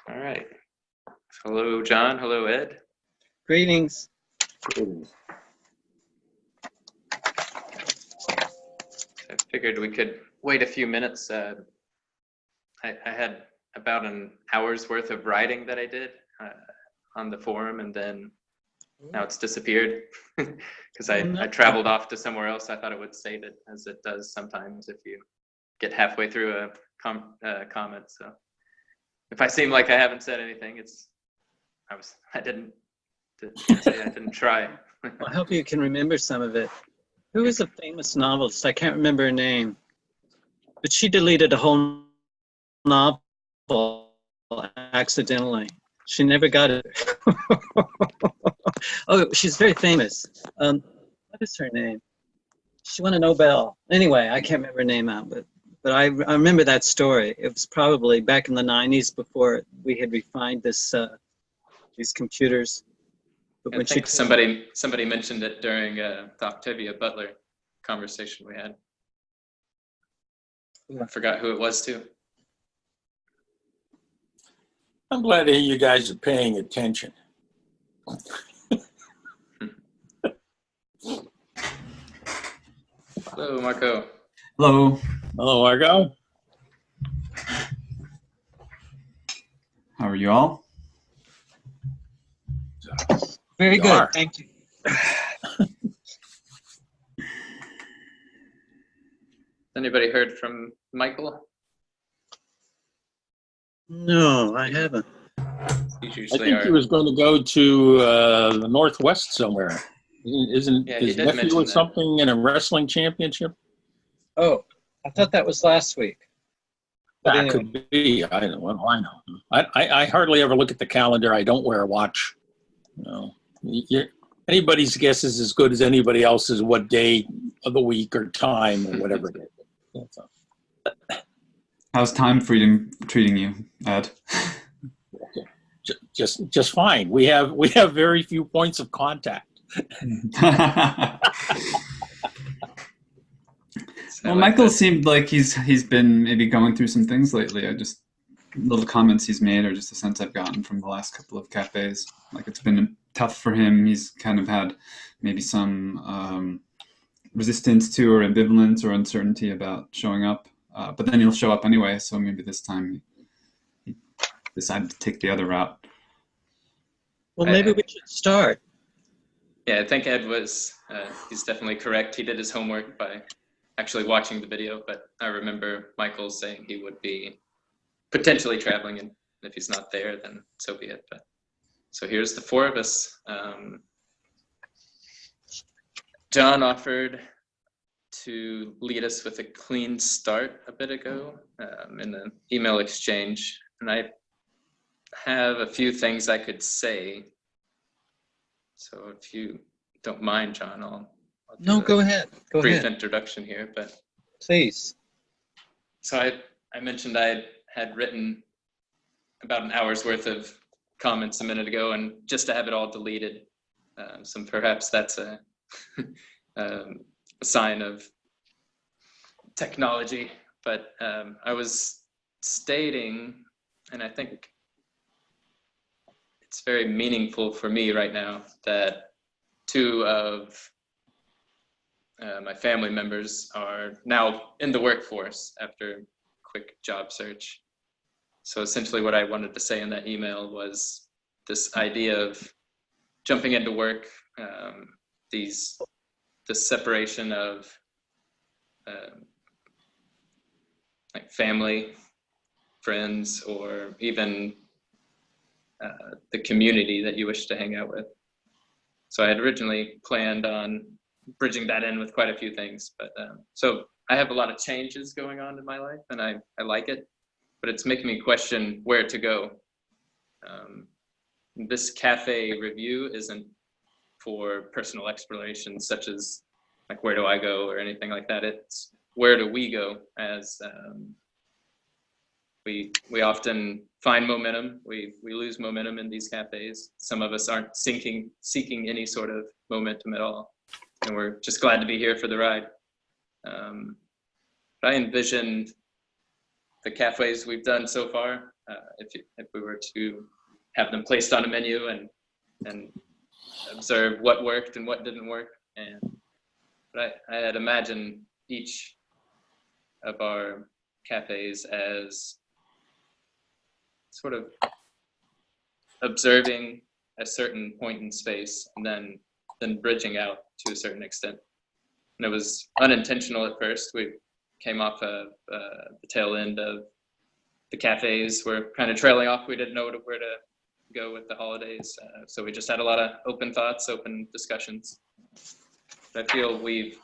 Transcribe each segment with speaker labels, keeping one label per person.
Speaker 1: All right. Hello, John. Hello, Ed.
Speaker 2: Greetings.
Speaker 1: I figured we could wait a few minutes. I had about an hour's worth of writing that I did on the forum, and then now it's disappeared because I traveled off to somewhere else. I thought it would save it, as it does sometimes if you get halfway through a comment. So if I seem like I haven't said anything, I didn't try.
Speaker 2: Well, I hope you can remember some of it. Who is a famous novelist? I can't remember her name, but she deleted a whole novel accidentally. She never got it. Oh, she's very famous. What is her name? She won a Nobel. Anyway, I can't remember her name out, but I remember that story. It was probably back in the 90s before we had refined these computers.
Speaker 1: I think somebody mentioned it during the Octavia Butler conversation we had. I forgot who it was too.
Speaker 3: I'm glad to hear you guys are paying attention.
Speaker 1: Hello, Marco.
Speaker 4: Hello.
Speaker 3: Hello, Marco.
Speaker 4: How are you all?
Speaker 2: Very good. Thank you.
Speaker 1: Anybody heard from Michael?
Speaker 2: No, I haven't.
Speaker 3: I think he was going to go to the Northwest somewhere. Isn't his nephew or something in a wrestling championship?
Speaker 2: Oh, I thought that was last week.
Speaker 3: But that anyway. Could be. I don't know. I know. I hardly ever look at the calendar. I don't wear a watch. No. Anybody's guess is as good as anybody else's what day of the week or time or whatever it is.
Speaker 4: How's time freedom treating you, Ed?
Speaker 3: Just fine. We have very few points of contact.
Speaker 4: Well, Michael seemed like he's been maybe going through some things lately. Little comments he's made, or just a sense I've gotten from the last couple of cafes. Like it's been tough for him. He's kind of had maybe some resistance to, or ambivalence, or uncertainty about showing up. But then he'll show up anyway. So maybe this time he decided to take the other route.
Speaker 2: Well, maybe we should start.
Speaker 1: Yeah, I think Ed he's definitely correct. He did his homework by actually watching the video, but I remember Michael saying he would be potentially traveling, and if he's not there, then so be it. But so here's the four of us. John offered to lead us with a clean start a bit ago in the email exchange, and I have a few things I could say. So if you don't mind, John, I'll
Speaker 2: no, go ahead. Go
Speaker 1: brief
Speaker 2: ahead.
Speaker 1: Introduction here, but
Speaker 2: please. So
Speaker 1: I mentioned I had written about an hour's worth of comments a minute ago, and just to have it all deleted, so perhaps that's a sign of technology. But I was stating, and I think it's very meaningful for me right now, that two of my family members are now in the workforce after a quick job search. So essentially what I wanted to say in that email was this idea of jumping into work, the separation of like family, friends, or even the community that you wish to hang out with. So I had originally planned on bridging that in with quite a few things, but so I have a lot of changes going on in my life, and I like it, but it's making me question where to go. This cafe review isn't for personal exploration, such as like where do I go or anything like that. It's where do we go, as we often find momentum. We lose momentum in these cafes. Some of us aren't seeking any sort of momentum at all, and we're just glad to be here for the ride. But I envisioned the cafes we've done so far, if we were to have them placed on a menu and observe what worked and what didn't work. But I had imagined each of our cafes as sort of observing a certain point in space and then bridging out to a certain extent. And it was unintentional at first. We came off of the tail end of the cafes. We're kind of trailing off. We didn't know where to go with the holidays. So we just had a lot of open thoughts, open discussions. I feel we've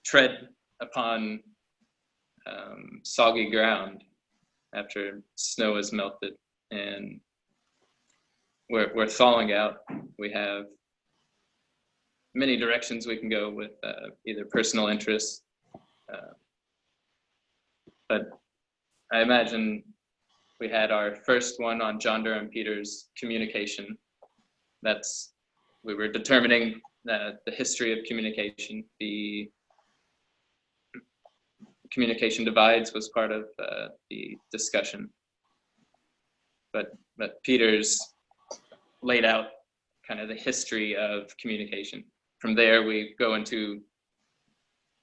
Speaker 1: tread upon soggy ground after snow has melted, and we're thawing out. We have many directions we can go with either personal interests, but I imagine we had our first one on John Durham Peters' communication. We were determining the history of communication. The communication divides was part of the discussion, but Peters laid out kind of the history of communication. From there, we go into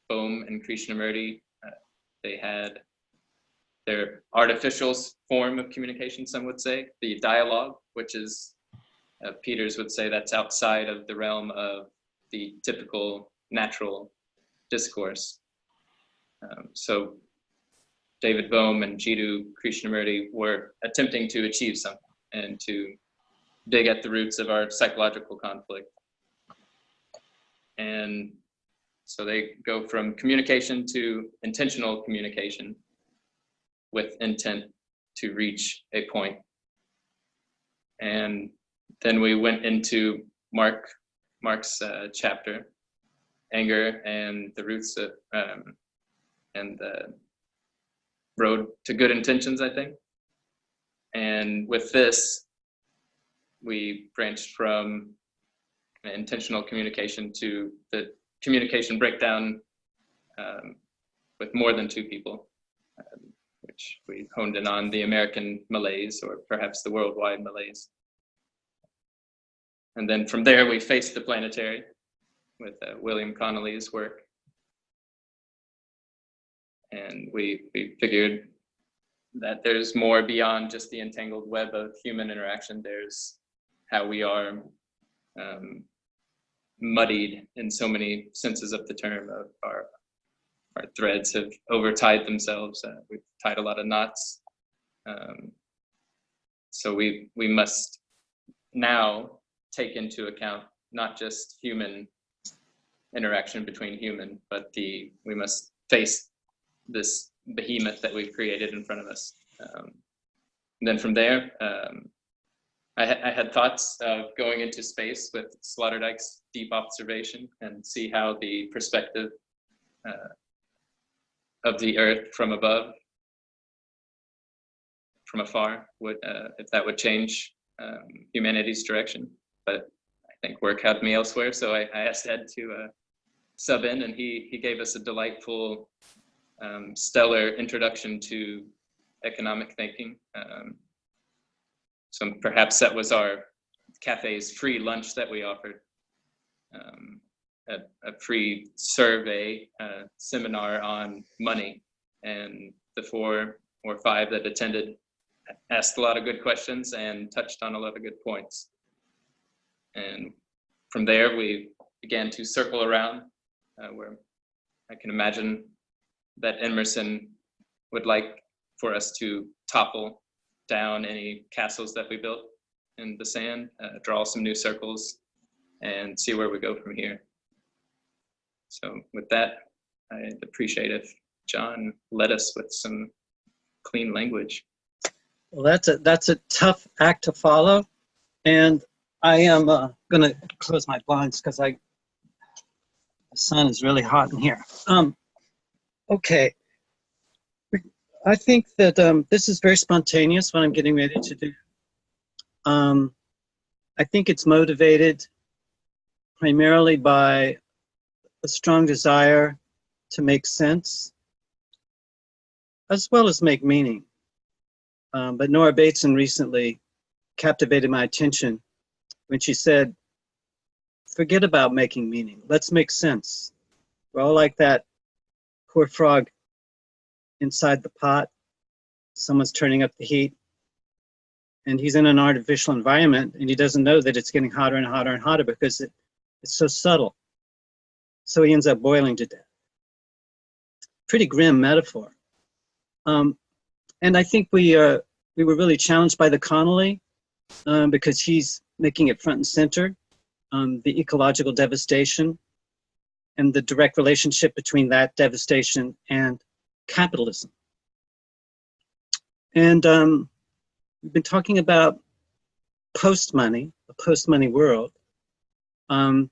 Speaker 1: Bohm and Krishnamurti. They had their artificial form of communication, some would say, the dialogue, which is, Peters would say that's outside of the realm of the typical natural discourse. So David Bohm and Jiddu Krishnamurti were attempting to achieve something and to dig at the roots of our psychological conflict. And so they go from communication to intentional communication with intent to reach a point. And then we went into Mark's chapter, anger and the roots of, and the road to good intentions, I think. And with this, we branched from intentional communication to the communication breakdown with more than two people, which we honed in on the American malaise, or perhaps the worldwide malaise. And then from there, we faced the planetary with William Connolly's work. And we figured that there's more beyond just the entangled web of human interaction. There's how we are muddied in so many senses of the term. Of our threads have overtied themselves. We've tied a lot of knots. So we must now take into account not just human interaction between human, but we must face this behemoth that we've created in front of us. Then from there, I had thoughts of going into space with Sloterdijk's deep observation and see how the perspective of the Earth from above, from afar, would if that would change humanity's direction. But I think work had me elsewhere, so I asked Ed to sub in, and he gave us a delightful, stellar introduction to economic thinking. So perhaps that was our cafe's free lunch that we offered, a free survey seminar on money, and the 4 or 5 that attended asked a lot of good questions and touched on a lot of good points. And from there, we began to circle around where I can imagine that Emerson would like for us to topple down any castles that we built in the sand, draw some new circles, and see where we go from here. So with that, I'd appreciate if John led us with some clean language.
Speaker 2: Well, that's a tough act to follow, and I am going to close my blinds because the sun is really hot in here. Okay. I think that this is very spontaneous, what I'm getting ready to do. I think it's motivated primarily by a strong desire to make sense as well as make meaning. But Nora Bateson recently captivated my attention when she said, forget about making meaning. Let's make sense. We're all like that poor frog inside the pot. Someone's turning up the heat, and he's in an artificial environment, and he doesn't know that it's getting hotter and hotter and hotter because it's so subtle. So he ends up boiling to death. Pretty grim metaphor. And I think we were really challenged by the Connolly because he's making it front and center, the ecological devastation and the direct relationship between that devastation and capitalism. And we've been talking about post-money, a post-money world. I'm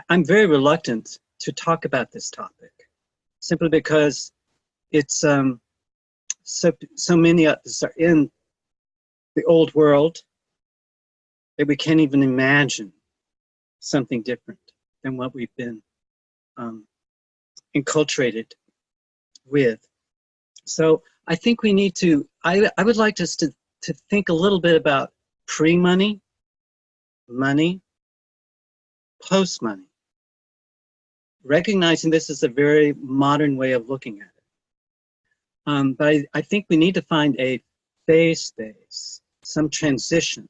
Speaker 2: very reluctant to talk about this topic, simply because it's so many of us are in the old world that we can't even imagine something different than what we've been enculturated with. So I think we need to, I would like us to think a little bit about pre-money, money, post-money, recognizing this is a very modern way of looking at it. But I think we need to find a phase space, some transition,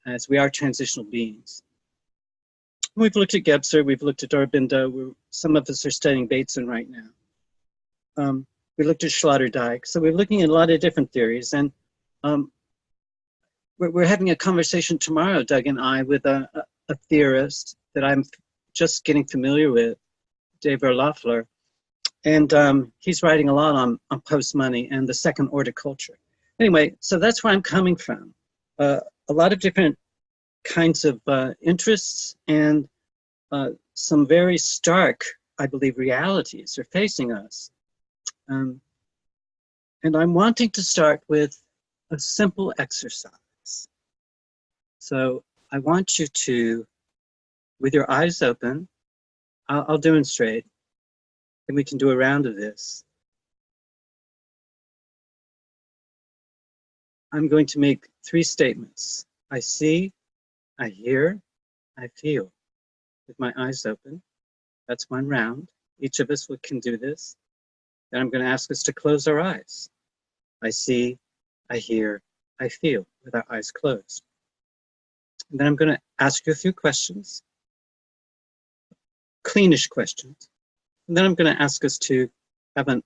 Speaker 2: as we are transitional beings. We've looked at Gebser, we've looked at Aurobindo, some of us are studying Bateson right now. We looked at Sloterdijk, so we're looking at a lot of different theories, and we're having a conversation tomorrow, Doug and I, with a theorist that I'm just getting familiar with, Dave Loeffler, and he's writing a lot on post-money and the second order culture. Anyway, so that's where I'm coming from. A lot of different kinds of interests and some very stark, I believe, realities are facing us. And I'm wanting to start with a simple exercise. So I want you to, with your eyes open, I'll demonstrate, and we can do a round of this. I'm going to make 3 statements. I see, I hear, I feel, with my eyes open. That's one round. Each of us can do this. Then I'm going to ask us to close our eyes. I see, I hear, I feel, with our eyes closed. And then I'm going to ask you a few questions, cleanish questions. And then I'm going to ask us to have an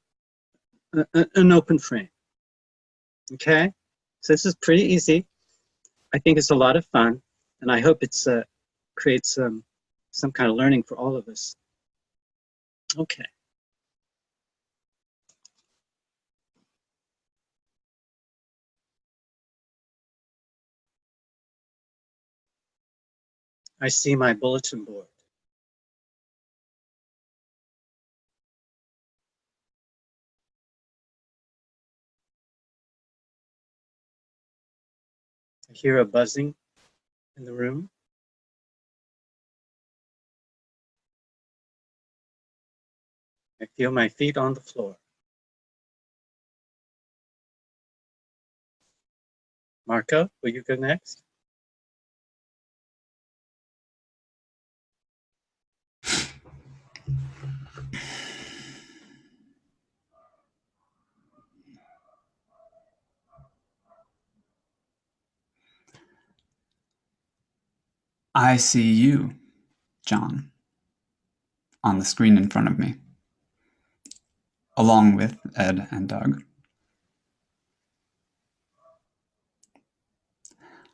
Speaker 2: open frame. Okay? So this is pretty easy. I think it's a lot of fun, and I hope it's creates some kind of learning for all of us. Okay. I see my bulletin board. I hear a buzzing in the room. I feel my feet on the floor. Marco, will you go next?
Speaker 4: I see you, John, on the screen in front of me, along with Ed and Doug.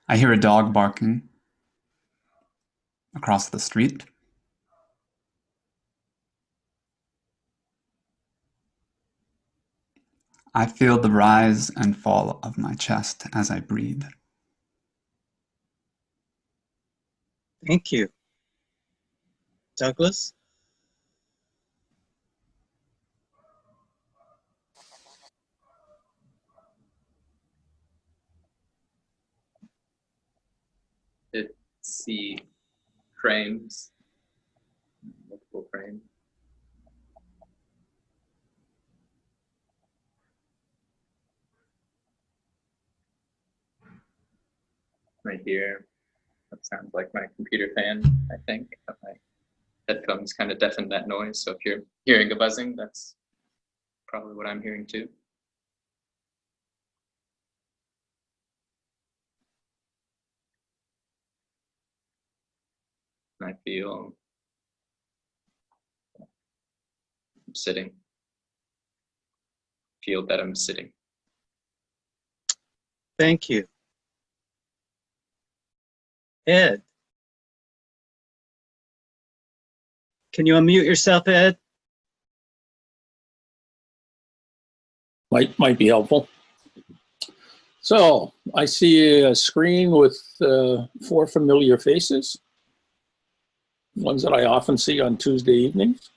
Speaker 4: I hear a dog barking across the street. I feel the rise and fall of my chest as I breathe.
Speaker 2: Thank you. Douglas?
Speaker 1: See frames, multiple frames. right here. That sounds like my computer fan, I think. My headphones kind of deafen that noise. So if you're hearing a buzzing, that's probably what I'm hearing too. And I feel I'm sitting. Feel that I'm sitting.
Speaker 2: Thank you. Ed. Can you unmute yourself, Ed?
Speaker 3: Might be helpful. So I see a screen with 4 familiar faces, ones that I often see on Tuesday evenings.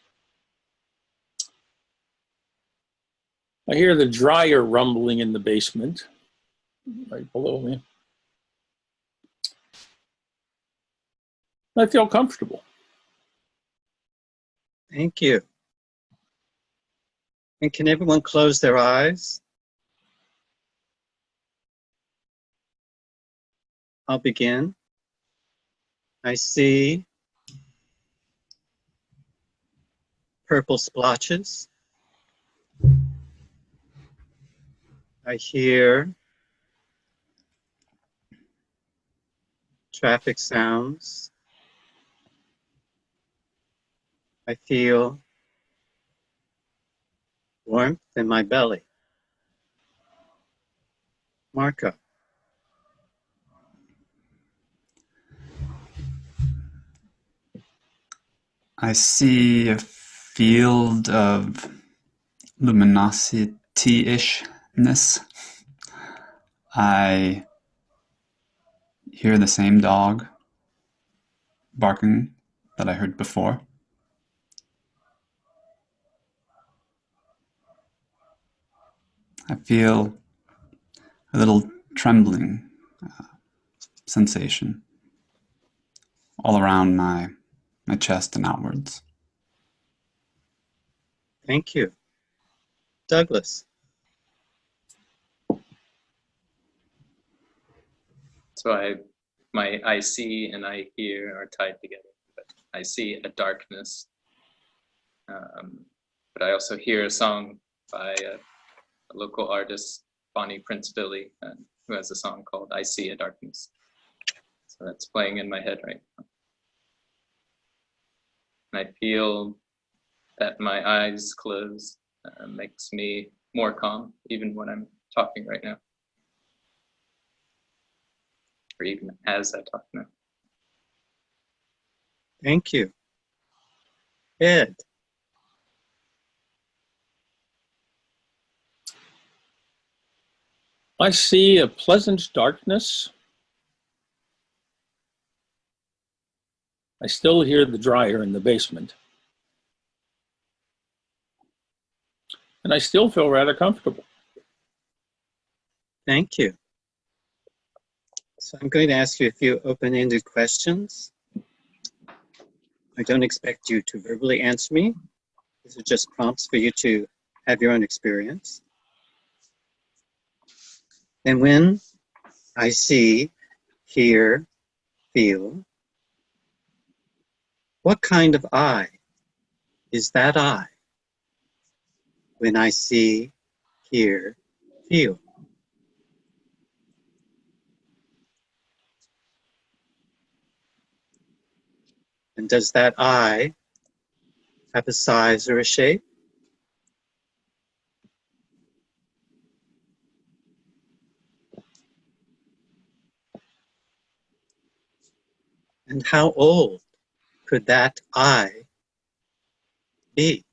Speaker 3: I hear the dryer rumbling in the basement right below me. I feel comfortable.
Speaker 2: Thank you. And can everyone close their eyes? I'll begin. I see purple splotches. I hear traffic sounds. I feel warmth in my belly. Marco.
Speaker 4: I see a field of luminosity-ishness. I hear the same dog barking that I heard before. I feel a little trembling sensation all around my chest and outwards.
Speaker 2: Thank you. Douglas.
Speaker 1: So my I see and I hear are tied together. But I see a darkness, but I also hear a song by a local artist, Bonnie Prince Billy, who has a song called "I See a Darkness." So that's playing in my head right now. And I feel that my eyes closed makes me more calm, even when I'm talking right now, or even as I talk now.
Speaker 2: Thank you. Ed.
Speaker 3: I see a pleasant darkness. I still hear the dryer in the basement. And I still feel rather comfortable.
Speaker 2: Thank you. So I'm going to ask you a few open-ended questions. I don't expect you to verbally answer me. These are just prompts for you to have your own experience. And when I see, hear, feel, what kind of I is that I when I see, hear, feel? And does that I have a size or a shape? And how old could that I be?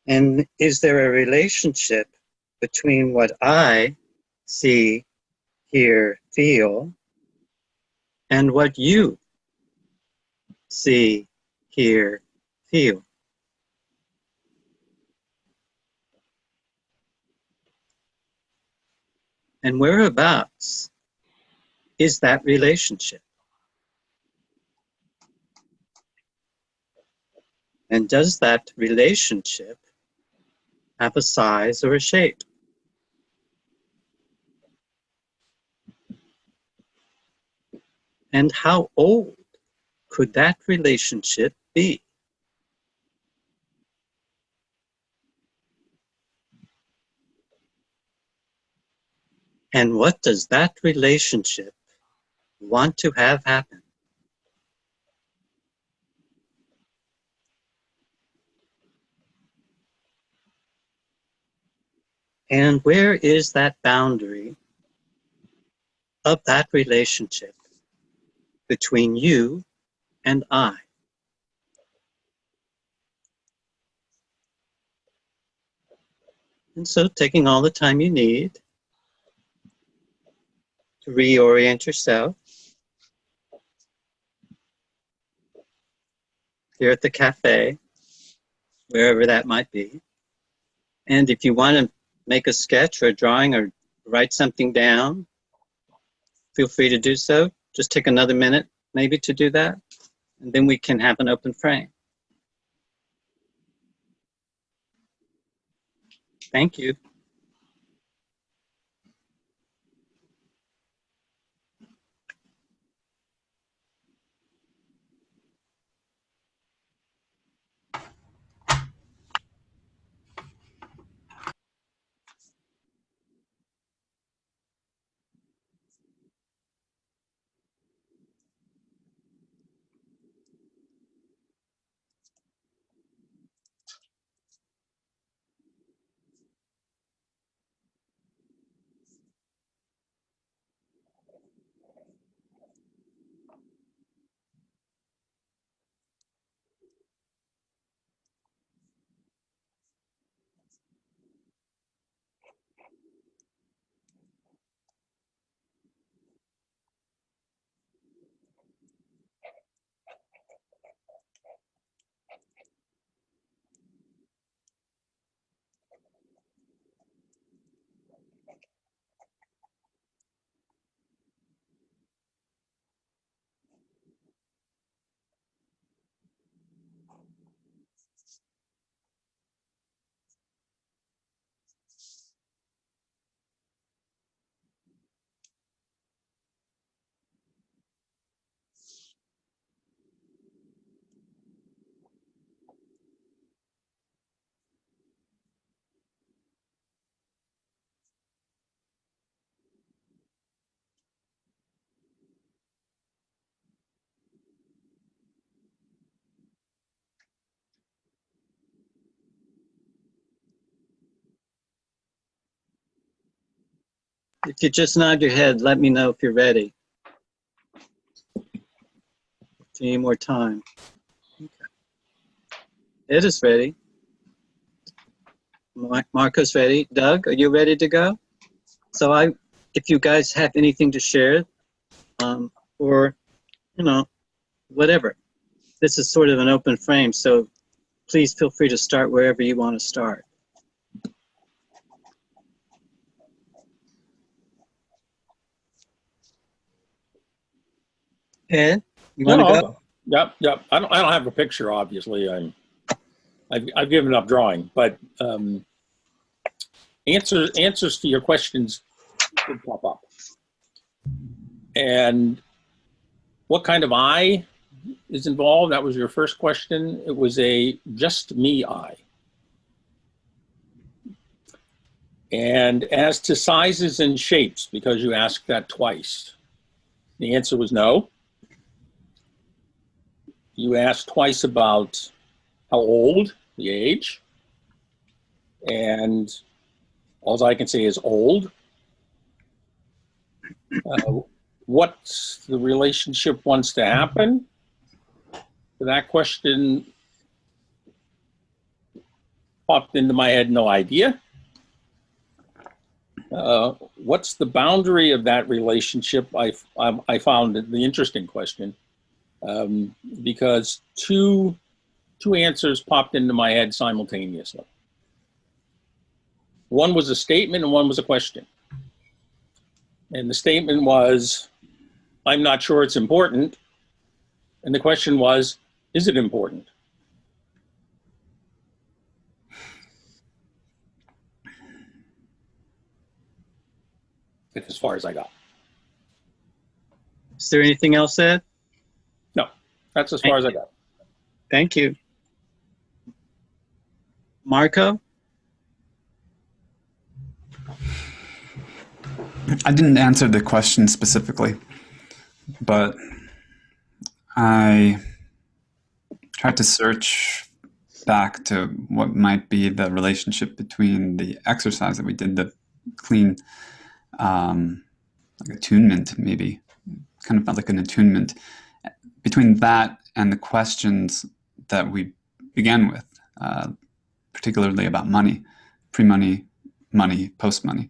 Speaker 2: And is there a relationship between what I see, hear, feel, and what you see, hear, feel? And whereabouts is that relationship? And does that relationship have a size or a shape? And how old could that relationship be? And what does that relationship want to have happen? And where is that boundary of that relationship between you and I? And so taking all the time you need to reorient yourself here at the cafe, wherever that might be. And if you want to make a sketch or a drawing or write something down, feel free to do so. Just take another minute maybe to do that, and then we can have an open frame. Thank you. If you just nod your head, let me know if you're ready. If you need more time. Okay. Ed is ready. Marco's ready. Doug, are you ready to go? So if you guys have anything to share, or, whatever. This is sort of an open frame, so please feel free to start wherever you want to start. Ed, you want to go?
Speaker 3: Yep. I don't have a picture, obviously. I've given up drawing, but answers to your questions should pop up. And what kind of eye is involved? That was your first question. It was a just me eye. And as to sizes and shapes, because you asked that twice, the answer was no. You asked twice about how old, the age, and all I can say is old. What the relationship wants to happen? For that question popped into my head, no idea. What's the boundary of that relationship? I found it the interesting question because two answers popped into my head simultaneously. One was a statement and one was a question. And the statement was, I'm not sure it's important. And the question was, is it important? It's as far as I got.
Speaker 2: Is there anything else, Ed?
Speaker 3: No, that's as far as I got.
Speaker 2: Thank you. Marco?
Speaker 4: I didn't answer the question specifically, but I tried to search back to what might be the relationship between the exercise that we did, the clean like attunement, maybe kind of like an attunement, between that and the questions that we began with, particularly about money, pre-money, money, post-money.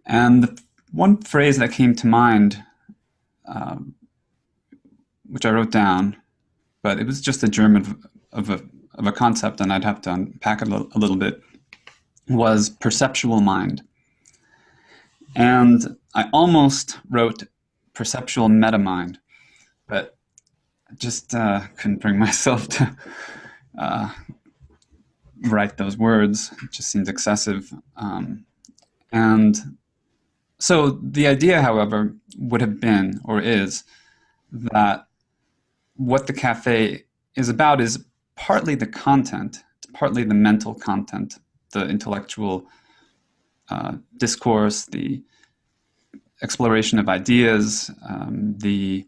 Speaker 4: And the one phrase that came to mind, which I wrote down, but it was just a germ of a concept, and I'd have to unpack it a little bit, was perceptual mind. And I almost wrote perceptual metamind, but I just couldn't bring myself to write those words. It just seemed excessive. And so the idea, however, would have been, or is, that what the cafe is about is partly the content, partly the mental content, the intellectual discourse, the exploration of ideas, the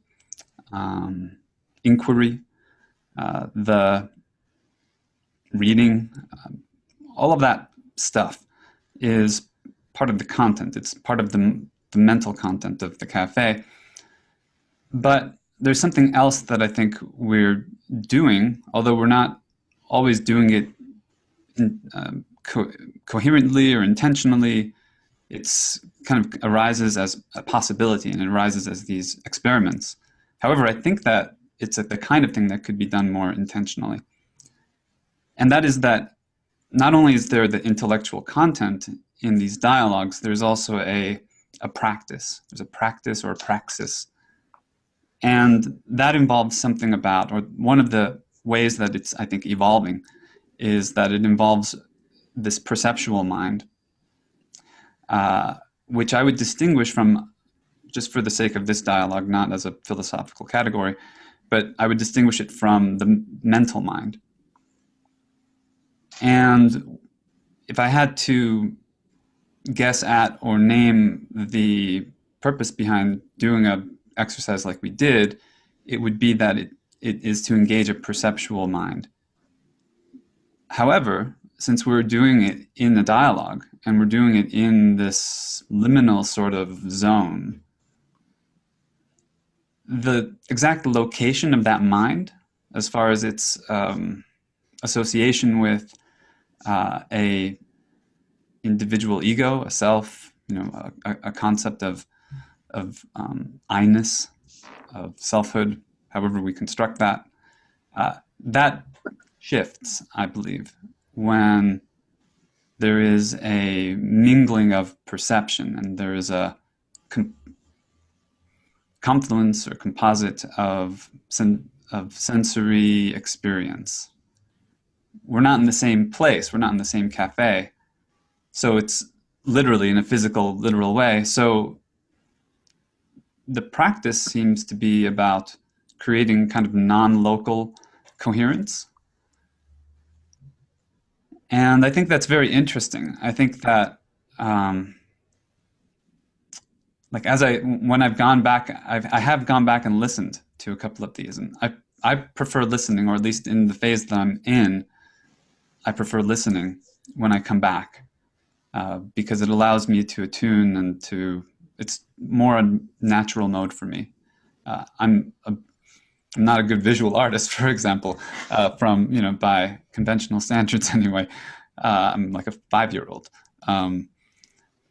Speaker 4: inquiry, the reading, all of that stuff is part of the content. It's part of the mental content of the cafe. But there's something else that I think we're doing, although we're not always doing it coherently or intentionally. It's kind of arises as a possibility, and it arises as these experiments. However, I think that it's the kind of thing that could be done more intentionally. And that is that not only is there the intellectual content in these dialogues, there's also a practice. There's a practice or a praxis. And that involves something about, or one of the ways that it's, I think, evolving, is that it involves this perceptual mind, which I would distinguish from, just for the sake of this dialogue, not as a philosophical category, but I would distinguish it from the mental mind. And if I had to guess at or name the purpose behind doing an exercise like we did, it would be that it is to engage a perceptual mind. However, since we're doing it in the dialogue, and we're doing it in this liminal sort of zone, the exact location of that mind, as far as its association with a individual ego, a self, a concept of I-ness, of selfhood, however we construct that, that shifts, I believe, when there is a mingling of perception and there is a confluence or composite of sensory experience. We're not in the same place. We're not in the same cafe. So it's literally in a physical, literal way. So the practice seems to be about creating kind of non-local coherence. And I think that's very interesting. I think that, when I've gone back, I have gone back and listened to a couple of these, and I prefer listening, or at least in the phase that I'm in, I prefer listening when I come back, because it allows me to attune and it's more a natural mode for me. I'm not a good visual artist, for example, by conventional standards anyway. I'm like a 5-year-old.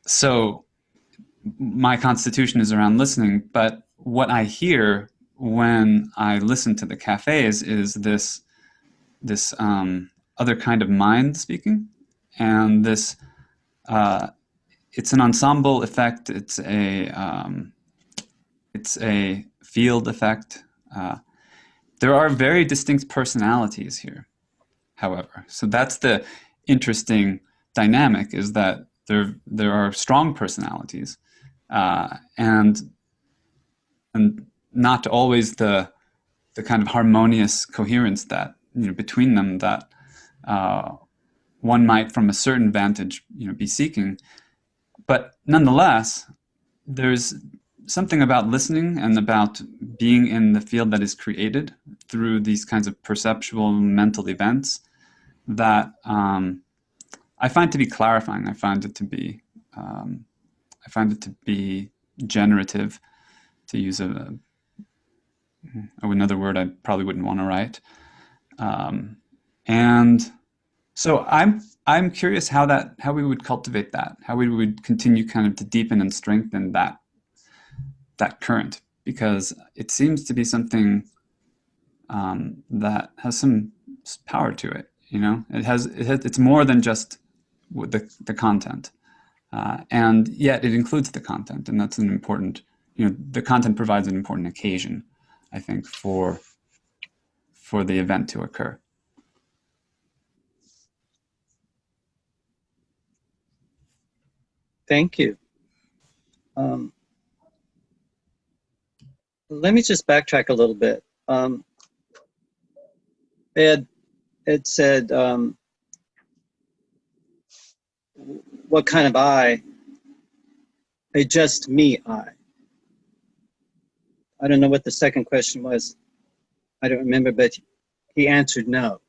Speaker 4: So my constitution is around listening, but what I hear when I listen to the cafes is this other kind of mind speaking, and this it's an ensemble effect. It's a field effect. There are very distinct personalities here, however. So that's the interesting dynamic, is that there are strong personalities, and not always the kind of harmonious coherence that, between them, that one might, from a certain vantage, be seeking. But nonetheless, there's something about listening and about being in the field that is created through these kinds of perceptual mental events that I find to be clarifying. I find it to be generative, to use another word I probably wouldn't want to write. And so I'm curious how we would cultivate that, how we would continue kind of to deepen and strengthen that current, because it seems to be something that has some power to it. It's more than just the content, and yet it includes the content, and that's an important. The content provides an important occasion, I think, for the event to occur.
Speaker 2: Thank you. Let me just backtrack a little bit. Ed said, what kind of I? A just me I. I don't know what the second question was. I don't remember, but he answered no.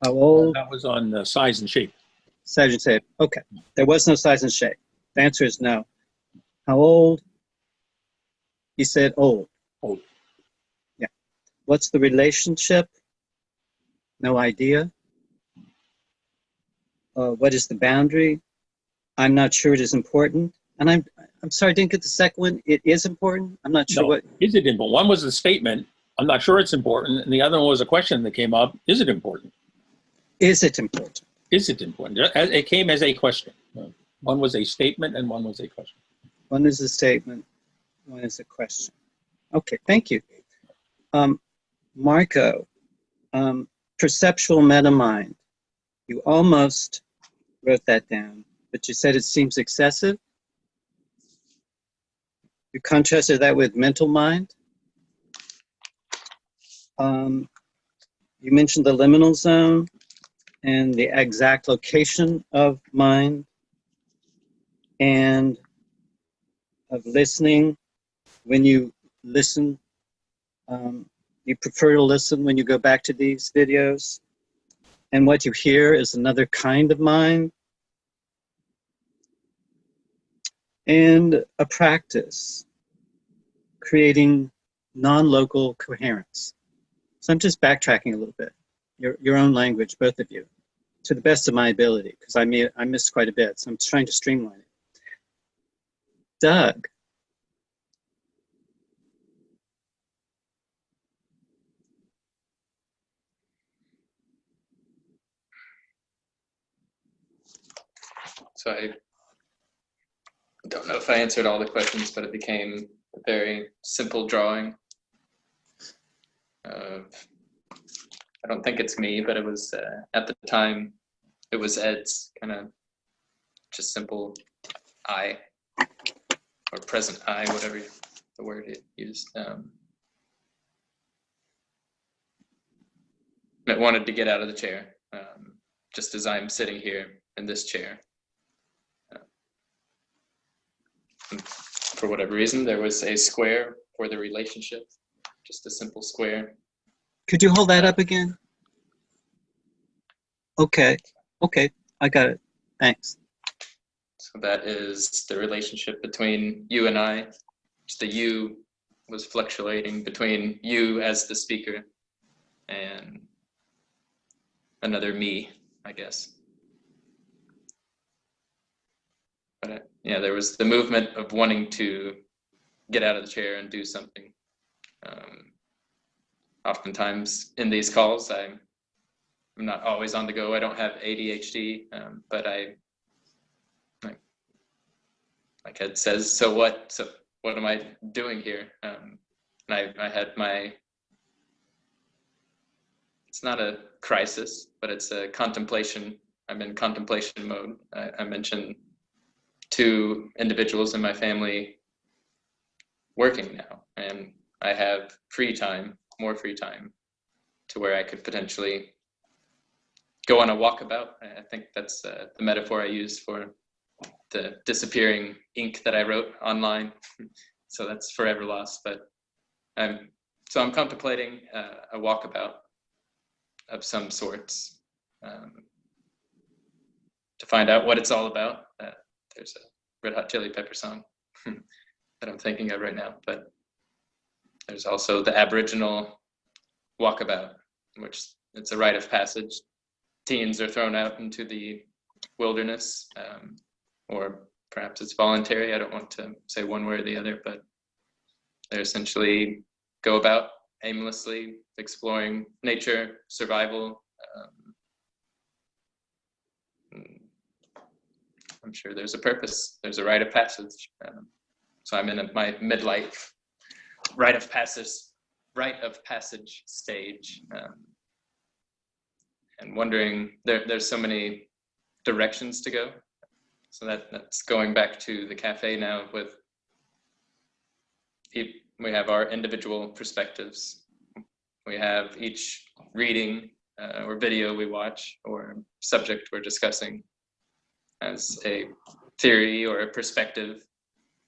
Speaker 2: How old?
Speaker 3: That was on size and shape.
Speaker 2: Size and shape. Okay. There was no size and shape. The answer is no. How old? He said old.
Speaker 3: Old.
Speaker 2: Yeah. What's the relationship? No idea. What is the boundary? I'm not sure it is important. And I'm sorry, I didn't get the second one. It is important? I'm not sure what.
Speaker 3: Is it important? One was a statement. I'm not sure it's important. And the other one was a question that came up. Is it important?
Speaker 2: Is it important?
Speaker 3: Is it important? It came as a question. One was a statement and one was a question.
Speaker 2: One is a statement, one is a question. Okay, thank you. Marco, perceptual metamind. You almost wrote that down, but you said it seems excessive. You contrasted that with mental mind. You mentioned the liminal zone and the exact location of mind and of listening. When you listen, you prefer to listen when you go back to these videos. And what you hear is another kind of mind. And a practice, creating non-local coherence. So I'm just backtracking a little bit. Your own language, both of you, to the best of my ability, because I missed quite a bit, so I'm trying to streamline it. Doug.
Speaker 1: So I don't know if I answered all the questions, but it became a very simple drawing of, I don't think it's me, but it was, at the time, it was Ed's kind of just simple I, or present I, whatever the word it used. It wanted to get out of the chair, just as I'm sitting here in this chair. For whatever reason, there was a square for the relationship, just a simple square.
Speaker 2: Could you hold that up again? Okay, I got it, thanks.
Speaker 1: So that is the relationship between you and I. Just the you was fluctuating between you as the speaker and another me, I guess. But yeah, there was the movement of wanting to get out of the chair and do something. Oftentimes in these calls, I'm not always on the go. I don't have ADHD, but like Ed says, so what? So what am I doing here? And I had it's not a crisis, but it's a contemplation I'm in contemplation mode. I mentioned 2 individuals in my family working now, and I have free time, more free time, to where I could potentially go on a walkabout. I think that's the metaphor I used for the disappearing ink that I wrote online. So that's forever lost. But I'm contemplating a walkabout of some sorts, to find out what it's all about. There's a Red Hot Chili Pepper song that I'm thinking of right now, but there's also the Aboriginal walkabout, in which it's a rite of passage. Teens are thrown out into the wilderness, or perhaps it's voluntary. I don't want to say one way or the other, but they essentially go about aimlessly exploring nature, survival. I'm sure there's a purpose. There's a rite of passage. So I'm in my midlife rite of passage stage, and wondering, there's so many directions to go. So that's going back to the cafe now. With we have our individual perspectives. We have each reading or video we watch or subject we're discussing as a theory or a perspective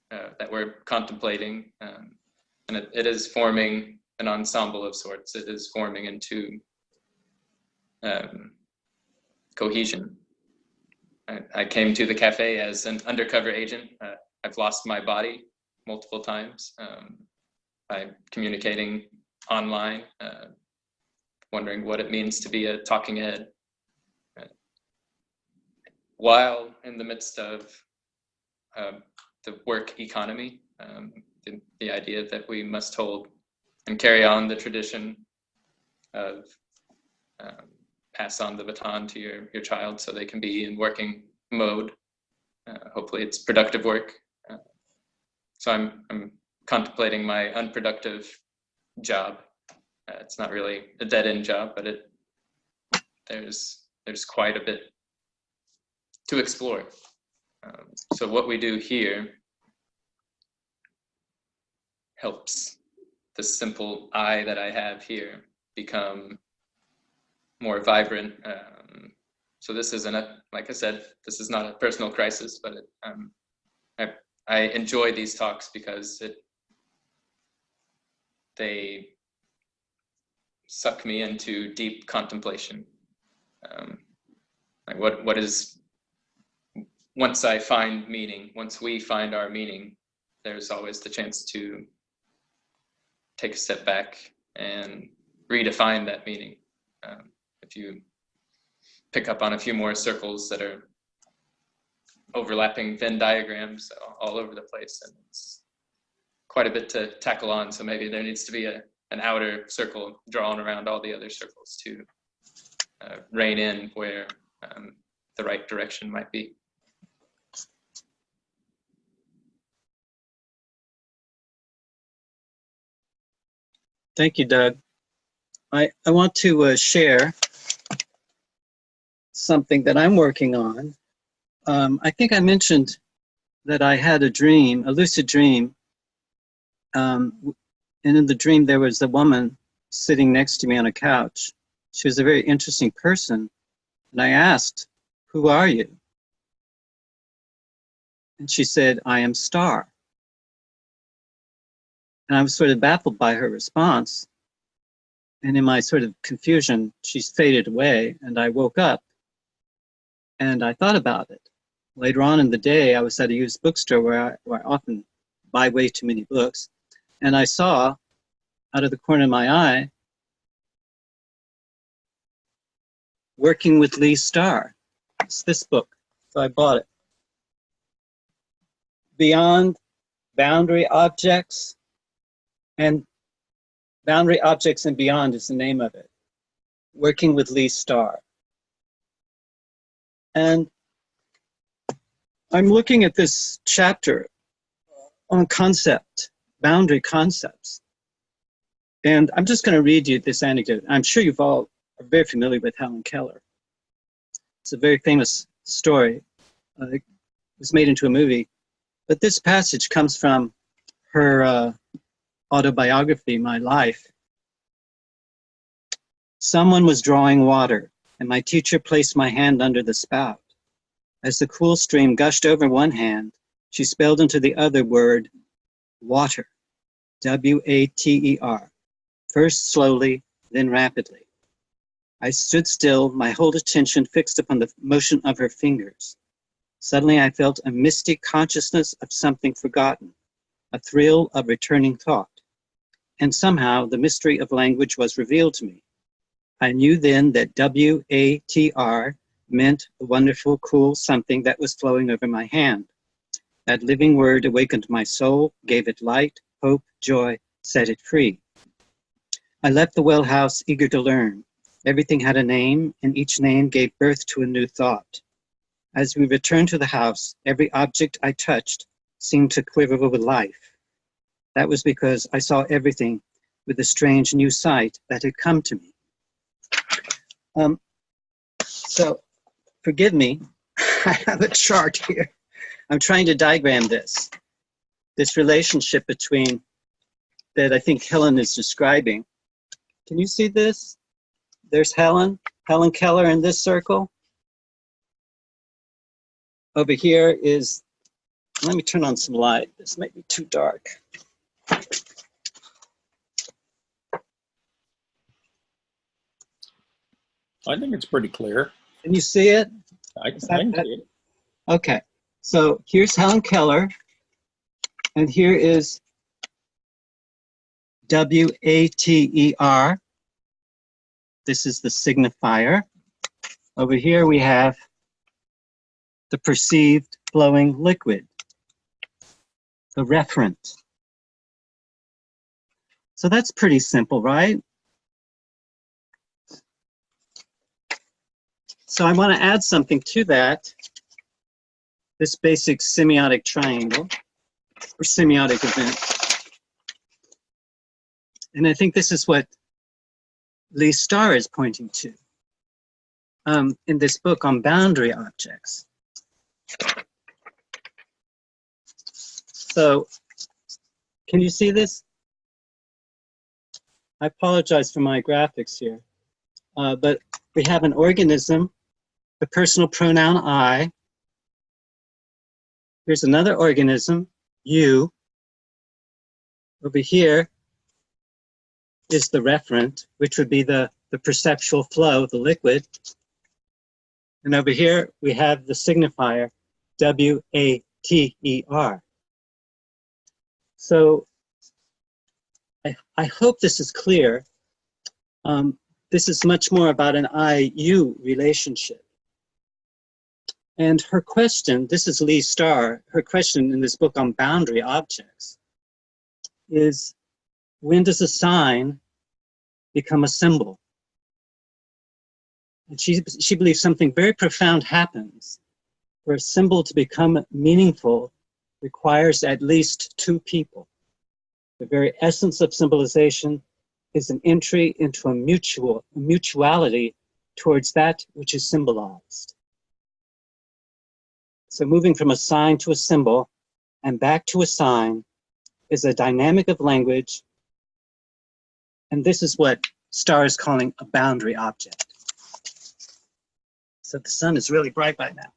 Speaker 1: that we're contemplating, and it is forming an ensemble of sorts. It is forming into cohesion. I came to the cafe as an undercover agent. I've lost my body multiple times by communicating online, wondering what it means to be a talking head, while in the midst of the work economy, the idea that we must hold and carry on the tradition of pass on the baton to your child so they can be in working mode. Hopefully it's productive work. So I'm contemplating my unproductive job. It's not really a dead-end job, but there's quite a bit to explore. So what we do here helps the simple I that I have here become more vibrant. So this isn't like I said, this is not a personal crisis, but I enjoy these talks because they suck me into deep contemplation. Like what is, once I find meaning, once we find our meaning, there's always the chance to take a step back and redefine that meaning. If you pick up on a few more circles that are overlapping Venn diagrams all over the place, and it's quite a bit to tackle on. So maybe there needs to be an outer circle drawn around all the other circles to rein in where the right direction might be.
Speaker 2: Thank you, Doug. I want to share something that I'm working on. I think I mentioned that I had a dream, a lucid dream, and in the dream there was a woman sitting next to me on a couch. She was a very interesting person, and I asked, "Who are you?" And she said, "I am Star." And I was sort of baffled by her response. And in my sort of confusion, she's faded away, and I woke up and I thought about it. Later on in the day, I was at a used bookstore where I often buy way too many books, and I saw out of the corner of my eye, Working with Lee Starr. It's this book, so I bought it. Beyond Boundary Objects, and Boundary Objects and Beyond is the name of it. Working with Lee Starr. And I'm looking at this chapter on boundary concepts. And I'm just going to read you this anecdote. I'm sure you've all are very familiar with Helen Keller. It's a very famous story. It was made into a movie. But this passage comes from her autobiography, My Life. Someone was drawing water, and my teacher placed my hand under the spout. As the cool stream gushed over one hand, she spelled into the other word, water, W-A-T-E-R, first slowly, then rapidly. I stood still, my whole attention fixed upon the motion of her fingers. Suddenly I felt a misty consciousness of something forgotten, a thrill of returning thought. And somehow the mystery of language was revealed to me. I knew then that W-A-T-R meant the wonderful, cool something that was flowing over my hand. That living word awakened my soul, gave it light, hope, joy, set it free. I left the well house eager to learn. Everything had a name, and each name gave birth to a new thought. As we returned to the house, every object I touched seemed to quiver with life. That was because I saw everything with a strange new sight that had come to me. So, forgive me, I have a chart here. I'm trying to diagram this relationship between, that I think Helen is describing. Can you see this? There's Helen Keller in this circle. Over here is, let me turn on some light. This might be too dark.
Speaker 3: I think it's pretty clear.
Speaker 2: Can you see it?
Speaker 3: I can see it.
Speaker 2: Okay, so here's Helen Keller, and here is W-A-T-E-R. This is the signifier. Over here we have the perceived flowing liquid, the referent. So that's pretty simple, right? So I want to add something to that, this basic semiotic triangle, or semiotic event. And I think this is what Lee Starr is pointing to in this book on boundary objects. So, can you see this? I apologize for my graphics here, but we have an organism, the personal pronoun I. Here's another organism, you. Over here is the referent, which would be the perceptual flow, the liquid. And over here we have the signifier, W-A-T-E-R. So I hope this is clear. This is much more about an I-you relationship. And her question, this is Lee Starr, her question in this book on boundary objects is, when does a sign become a symbol? And she believes something very profound happens. For a symbol to become meaningful requires at least two people. The very essence of symbolization is an entry into a mutuality towards that which is symbolized. So moving from a sign to a symbol and back to a sign is a dynamic of language, and this is what Starr is calling a boundary object. So the sun is really bright right now.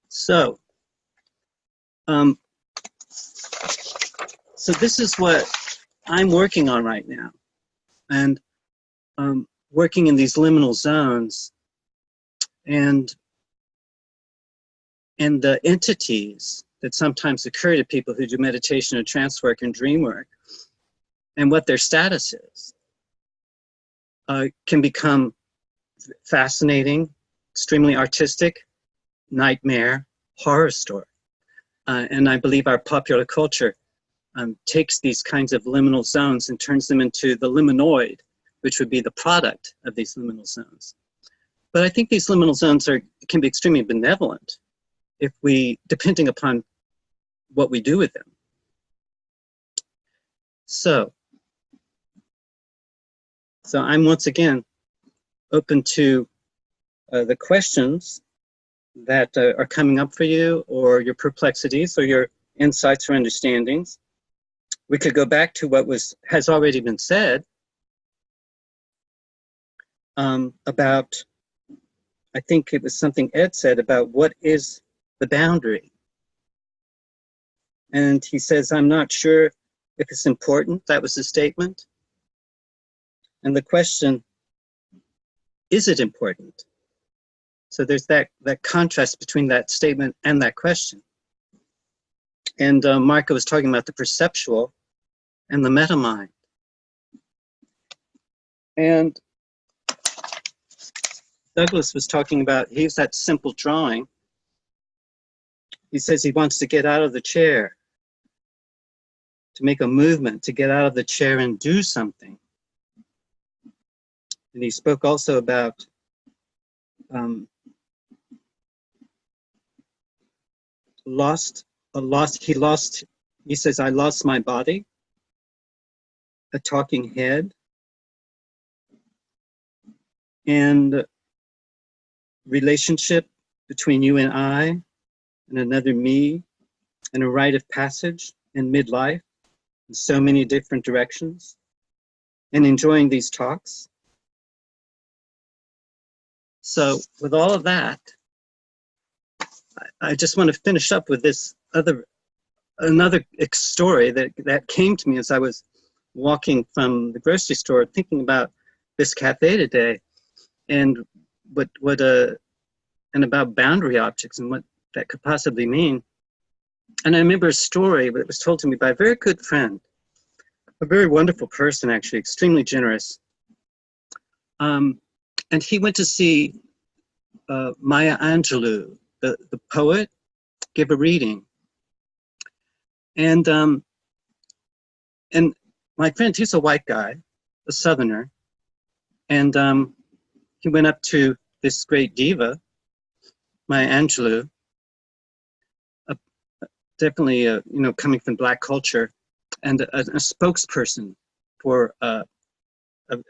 Speaker 2: So, so this is what I'm working on right now, and working in these liminal zones, and the entities that sometimes occur to people who do meditation and trance work and dream work, and what their status is, can become fascinating, extremely artistic, nightmare, horror story. And I believe our popular culture takes these kinds of liminal zones and turns them into the liminoid, which would be the product of these liminal zones. But I think these liminal zones can be extremely benevolent if depending upon what we do with them. So I'm once again open to the questions that are coming up for you, or your perplexities, or your insights or understandings. We could go back to what has already been said about, I think it was something Ed said about what is the boundary. And he says, I'm not sure if it's important. That was the statement. And the question, is it important? So there's that contrast between that statement and that question. And Marco was talking about the perceptual and the meta-mind. And Douglas was talking about, he's that simple drawing. He says he wants to get out of the chair, to make a movement, to get out of the chair and do something. And he spoke also about he says, I lost my body, a talking head, and relationship between you and I, and another me, and a rite of passage in midlife, in so many different directions, and enjoying these talks. So with all of that, I just want to finish up with this another story that came to me as I was walking from the grocery store, thinking about this cafe today, and and about boundary objects and what that could possibly mean. And I remember a story that was told to me by a very good friend, a very wonderful person, actually, extremely generous. And he went to see Maya Angelou, the poet, give a reading. And my friend, he's a white guy, a Southerner, and he went up to this great diva, Maya Angelou, definitely coming from Black culture, and a spokesperson for a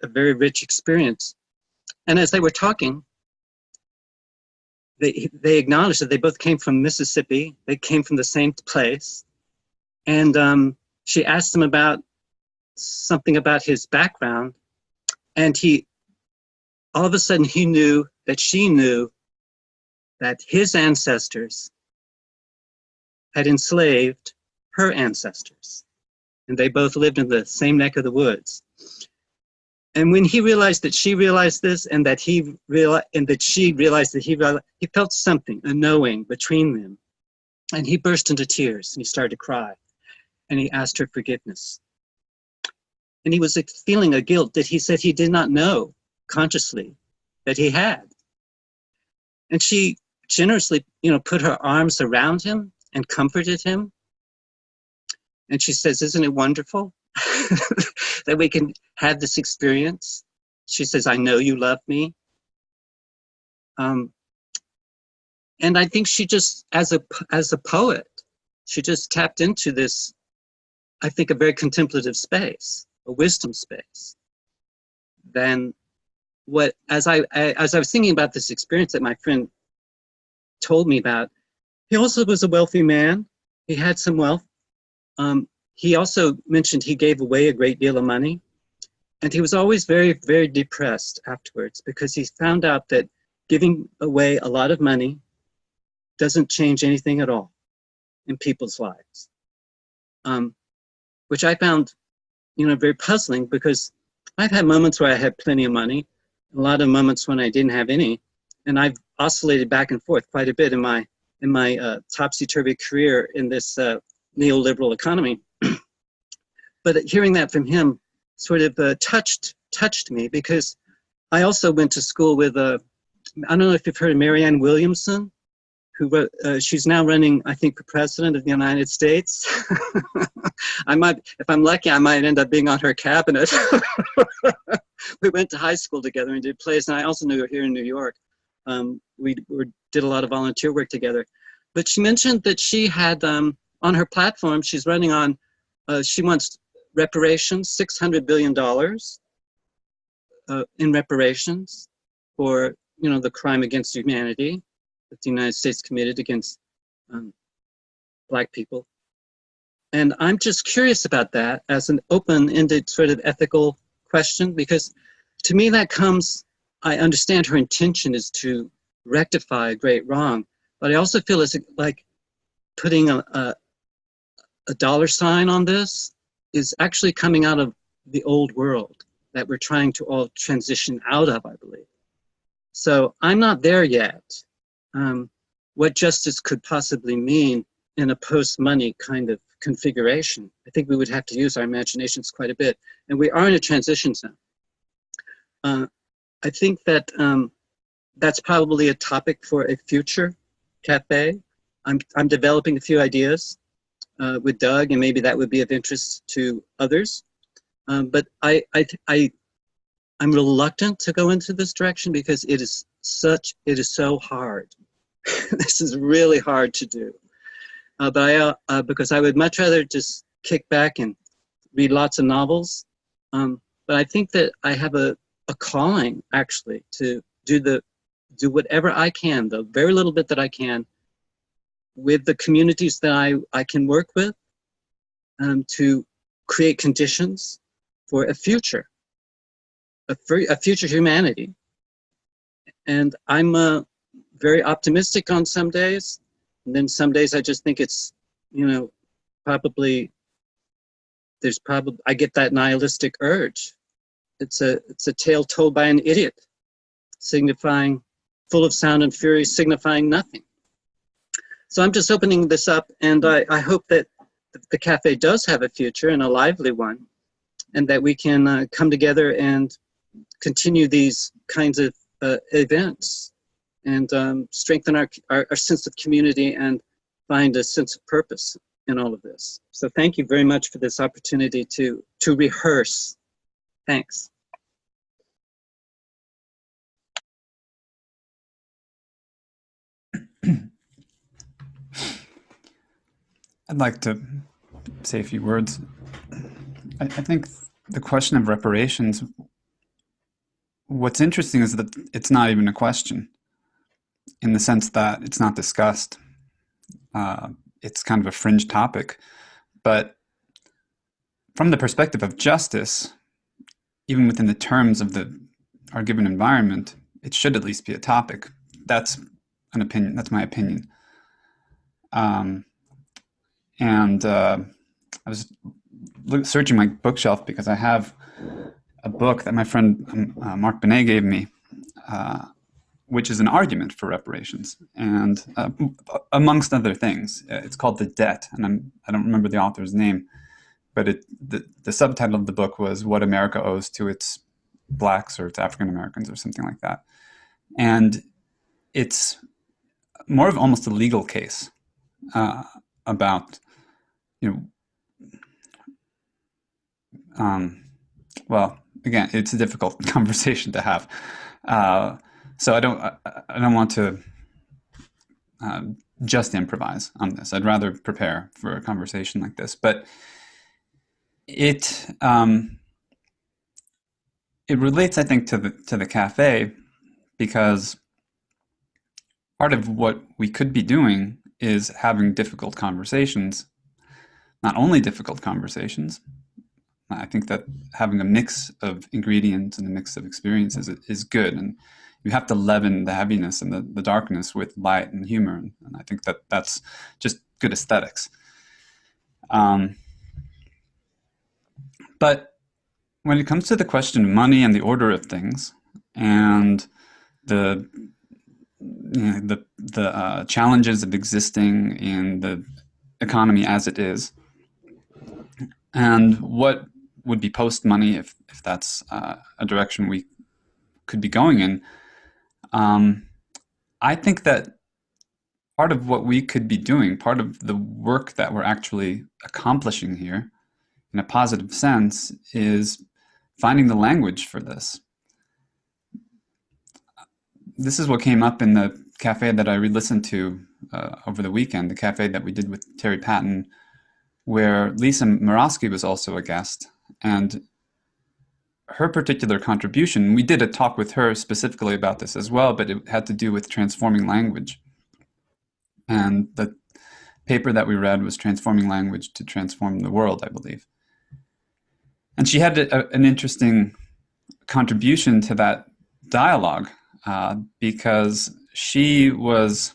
Speaker 2: very rich experience. And as they were talking, they acknowledged that they both came from Mississippi. They came from the same place. And she asked him about something about his background. And all of a sudden, he knew that she knew that his ancestors had enslaved her ancestors. And they both lived in the same neck of the woods. And when he realized that she realized this, and that she realized that he felt something, a knowing between them. And he burst into tears and he started to cry. And he asked her forgiveness. And he was feeling a guilt that he said he did not know consciously that he had. And she generously, put her arms around him and comforted him. And she says, isn't it wonderful that we can have this experience? She says, I know you love me. And I think she just, as a poet, she just tapped into this, I think, a very contemplative space, a wisdom space. Then as I was thinking about this experience that my friend told me about, he also was a wealthy man. He had some wealth. He also mentioned he gave away a great deal of money. And he was always very, very depressed afterwards, because he found out that giving away a lot of money doesn't change anything at all in people's lives. Which I found, very puzzling, because I've had moments where I had plenty of money, a lot of moments when I didn't have any, and I've oscillated back and forth quite a bit in my topsy-turvy career in this neoliberal economy. But hearing that from him sort of touched me, because I also went to school with I don't know if you've heard of Marianne Williamson, who wrote, she's now running, I think, for president of the United States. I might, if I'm lucky, I might end up being on her cabinet. We went to high school together and did plays, and I also knew her here in New York. We did a lot of volunteer work together. But she mentioned that she had, on her platform, she's running on, she wants reparations, $600 billion in reparations. for, the crime against humanity that the United States committed against Black people. And I'm just curious about that as an open-ended sort of ethical question, because to me that comes, I understand her intention is to rectify a great wrong, but I also feel it's like putting a dollar sign on this is actually coming out of the old world that we're trying to all transition out of, I believe. So I'm not there yet. What justice could possibly mean in a post-money kind of configuration, I think we would have to use our imaginations quite a bit. And we are in a transition zone. I think that that's probably a topic for a future cafe. I'm developing a few ideas with Doug, and maybe that would be of interest to others. But I'm reluctant to go into this direction because it is so hard. This is really hard to do. Because I would much rather just kick back and read lots of novels. But I think that I have a calling actually to do whatever I can, the very little bit that I can, with the communities that I can work with, to create conditions for a future humanity. And I'm very optimistic on some days, and then some days I just think it's, I get that nihilistic urge. It's a tale told by an idiot, signifying, full of sound and fury, signifying nothing. So I'm just opening this up, and I hope that the cafe does have a future, and a lively one, and that we can come together and continue these kinds of events and strengthen our sense of community and find a sense of purpose in all of this. So thank you very much for this opportunity to rehearse. Thanks.
Speaker 4: I'd like to say a few words. I think the question of reparations, what's interesting is that it's not even a question, in the sense that it's not discussed. It's kind of a fringe topic. But from the perspective of justice, even within the terms of our given environment, it should at least be a topic. That's an opinion. That's my opinion. I was searching my bookshelf because I have a book that my friend Mark Benet gave me, which is an argument for reparations, and amongst other things. It's called The Debt, and I don't remember the author's name, but the subtitle of the book was What America Owes to Its Blacks or its African Americans or something like that. And it's more of almost a legal case about, well, again, it's a difficult conversation to have. So I don't want to just improvise on this. I'd rather prepare for a conversation like this. But it relates, I think, to the cafe, because part of what we could be doing is having difficult conversations. Not only difficult conversations. I think that having a mix of ingredients and a mix of experiences is good, and you have to leaven the heaviness and the darkness with light and humor, and I think that that's just good aesthetics. But when it comes to the question of money and the order of things, and the challenges of existing in the economy as it is, and what would be post-money if that's a direction we could be going in, I think that part of what we could be doing, part of the work that we're actually accomplishing here, in a positive sense, is finding the language for this. This is what came up in the cafe that I re-listened to over the weekend, the cafe that we did with Terry Patton, where Lisa Murawski was also a guest, and her particular contribution, we did a talk with her specifically about this as well, but it had to do with transforming language. And the paper that we read was Transforming Language to Transform the World, I believe. And she had an interesting contribution to that dialogue because she was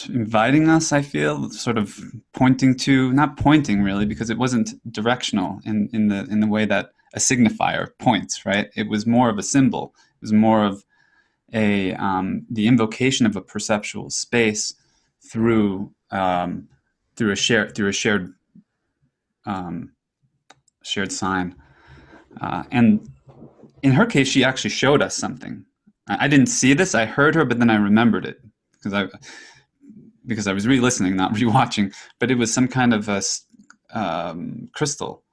Speaker 4: inviting us, I feel, sort of pointing to, not pointing really, because it wasn't directional in the way that a signifier points, right? It was more of a symbol. It was more of the invocation of a perceptual space through a shared sign. And in her case, she actually showed us something. I didn't see this. I heard her, but then I remembered it because I was re-listening, not re-watching. But it was some kind of a crystal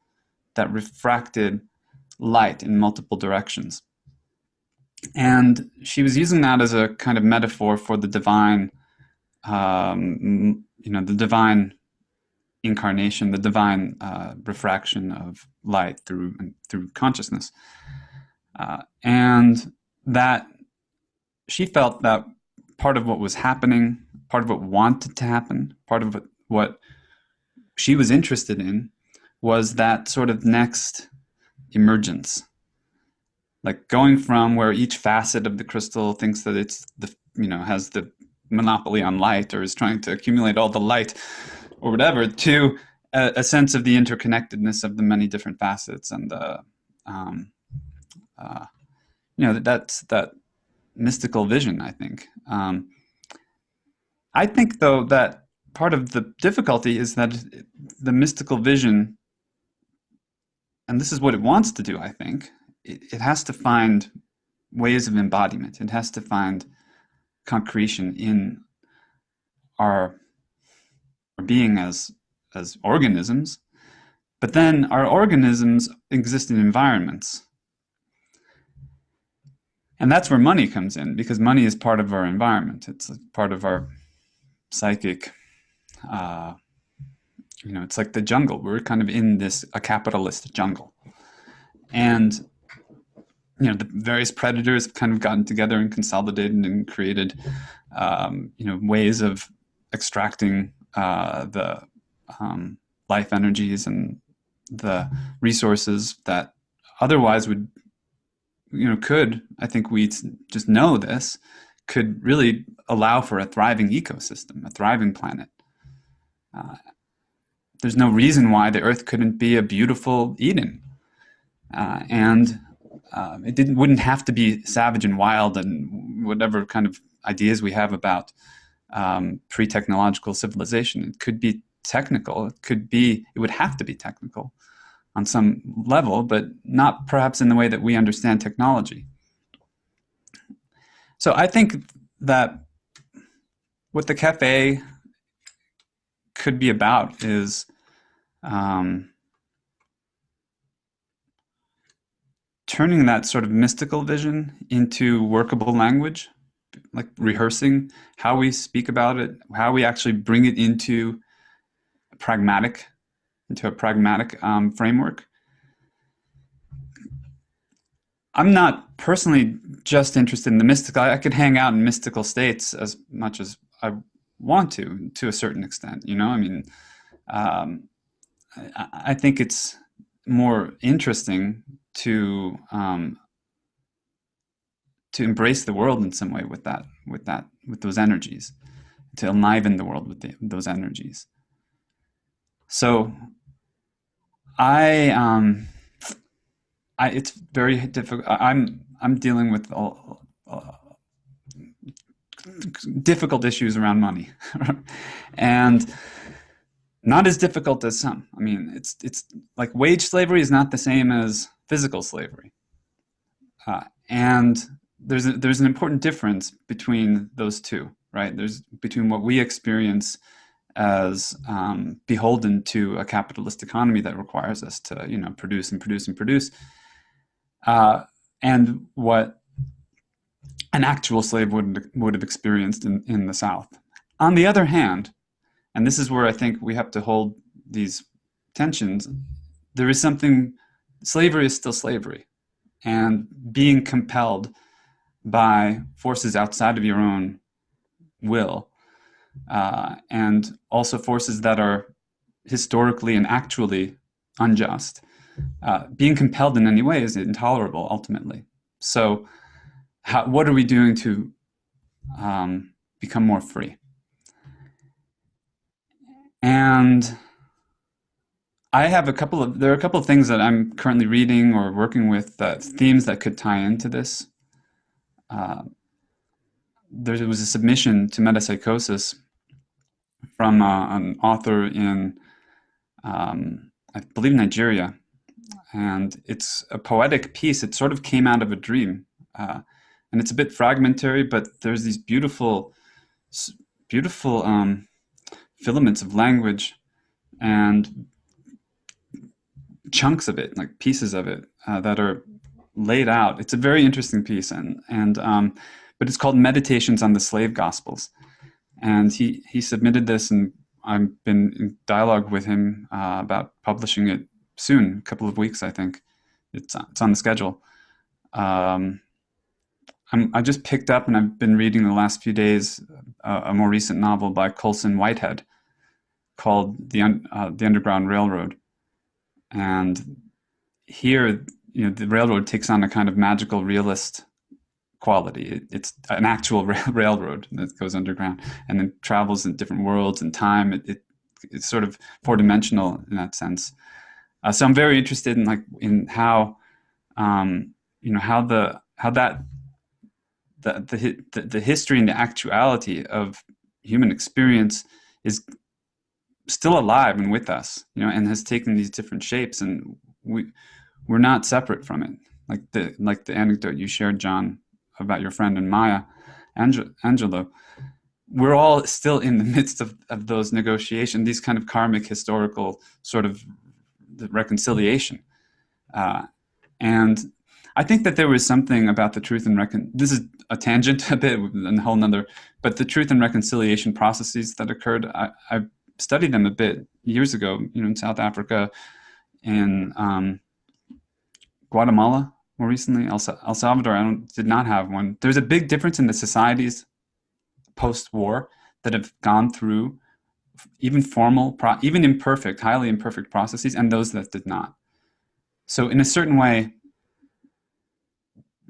Speaker 4: that refracted light in multiple directions. And she was using that as a kind of metaphor for the divine, the divine incarnation, the divine refraction of light through consciousness. And that she felt that part of what was happening, part of what wanted to happen, part of what she was interested in was that sort of next emergence. Like going from where each facet of the crystal thinks that it's has the monopoly on light or is trying to accumulate all the light or whatever, to a sense of the interconnectedness of the many different facets and that's that mystical vision, I think. I think, though, that part of the difficulty is that the mystical vision, and this is what it wants to do, I think, it has to find ways of embodiment. It has to find concretion in our being as organisms, but then our organisms exist in environments. And that's where money comes in, because money is part of our environment. It's part of our psychic, it's like the jungle. We're kind of in a capitalist jungle. And, the various predators have kind of gotten together and consolidated and created, ways of extracting the life energies and the resources that otherwise would, could, I think we just know this, could really allow for a thriving ecosystem, a thriving planet. There's no reason why the Earth couldn't be a beautiful Eden. And it wouldn't have to be savage and wild and whatever kind of ideas we have about pre-technological civilization. It could be technical. It would have to be technical on some level, but not perhaps in the way that we understand technology. So I think that what the Café could be about is turning that sort of mystical vision into workable language, like rehearsing how we speak about it, how we actually bring it into a pragmatic framework. I'm not personally just interested in the mystical. I could hang out in mystical states as much as I want to a certain extent. I think it's more interesting to embrace the world in some way with those energies, to enliven the world with those energies. So it's very difficult. I'm dealing with difficult issues around money, and not as difficult as some. I mean, it's like wage slavery is not the same as physical slavery, and there's an important difference between those two, right? There's between what we experience as beholden to a capitalist economy that requires us to, produce and produce and produce, and what an actual slave would have experienced in the South. On the other hand, and this is where I think we have to hold these tensions, there is something slavery is still slavery, and being compelled by forces outside of your own will, and also forces that are historically and actually unjust. Being compelled in any way is intolerable ultimately. So what are we doing to become more free? And there are a couple of things that I'm currently reading or working with, themes that could tie into this. There was a submission to metapsychosis from an author in, I believe, Nigeria. And it's a poetic piece. It sort of came out of a dream. And it's a bit fragmentary, but there's these beautiful filaments of language and chunks of it, like pieces of it, that are laid out. It's a very interesting piece, but it's called Meditations on the Slave Gospels. And he submitted this, and I've been in dialogue with him about publishing it soon, a couple of weeks, I think. It's on the schedule. I just picked up, and I've been reading the last few days a more recent novel by Colson Whitehead called The Underground Railroad. And here, the railroad takes on a kind of magical realist quality. It's an actual railroad that goes underground and then travels in different worlds and time. It's sort of four-dimensional in that sense. So I'm very interested in how the history and the actuality of human experience is still alive and with us, and has taken these different shapes, and we're not separate from it. Like the anecdote you shared, John, about your friend and Maya Angelou. We're all still in the midst of those negotiations, these kind of karmic historical sort of reconciliation. And I think that there was something about the truth and this is a tangent a bit and a whole nother, but the truth and reconciliation processes that occurred, I studied them a bit years ago, in South Africa, in Guatemala, more recently, El Salvador. Did not have one. There's a big difference in the societies post-war that have gone through even formal, even imperfect, highly imperfect processes, and those that did not. So in a certain way,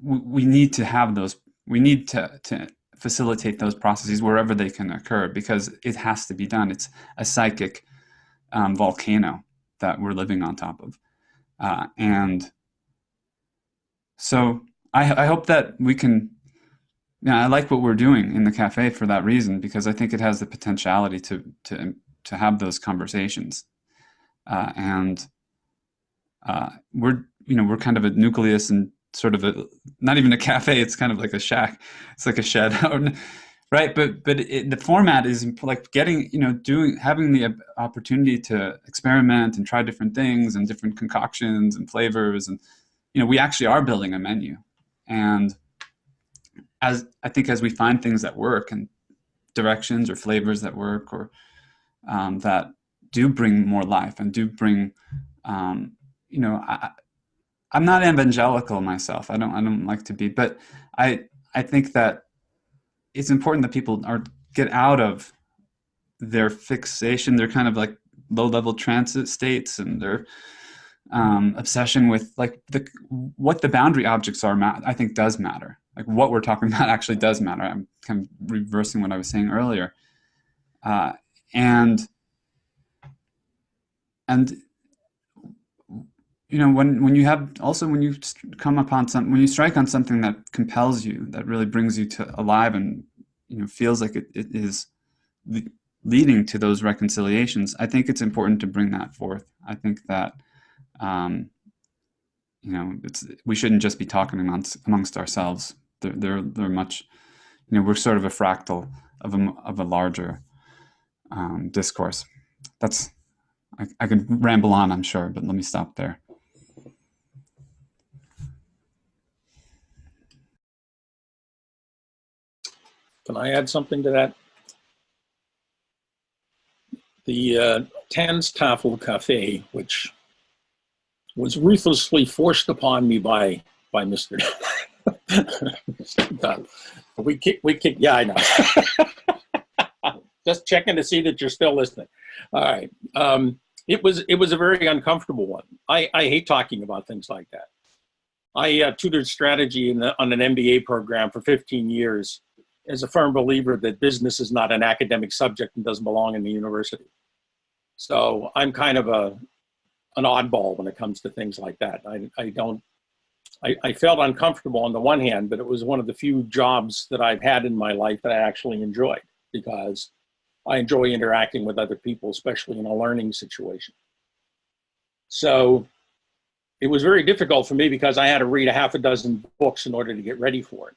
Speaker 4: we need to have those. We need to facilitate those processes wherever they can occur, because it has to be done. It's a psychic volcano that we're living on top of, and so I hope that we can. I like what we're doing in the cafe for that reason, because I think it has the potentiality to have those conversations, and we're kind of a nucleus and sort of not even a cafe. It's kind of like a shack. It's like a shed, right? But the format is like getting having the opportunity to experiment and try different things and different concoctions and flavors, and we actually are building a menu. And as we find things that work and directions or flavors that work, or that do bring more life and do bring, I'm not evangelical myself. I don't like to be, but I think that it's important that people get out of their fixation, their kind of like low-level transit states, and their obsession with what the boundary objects are. I think does matter. Like what we're talking about actually does matter. I'm kind of reversing what I was saying earlier, and when you come upon when you strike on something that compels you, that really brings you to alive, and feels like it is leading to those reconciliations, I think it's important to bring that forth. I think that we shouldn't just be talking amongst ourselves. They're much, we're sort of a fractal of a larger discourse. I could ramble on, I'm sure, but let me stop there.
Speaker 3: Can I add something to that? The Tanztafel Café, which was ruthlessly forced upon me by Mr. Dunn. We kick, yeah, I know. Just checking to see that you're still listening. All right. It was a very uncomfortable one. I hate talking about things like that. I tutored strategy on an MBA program for 15 years as a firm believer that business is not an academic subject and doesn't belong in the university. So I'm kind of an oddball when it comes to things like that. I felt uncomfortable on the one hand, but it was one of the few jobs that I've had in my life that I actually enjoyed, because I enjoy interacting with other people, especially in a learning situation. So it was very difficult for me because I had to read a half a dozen books in order to get ready for it.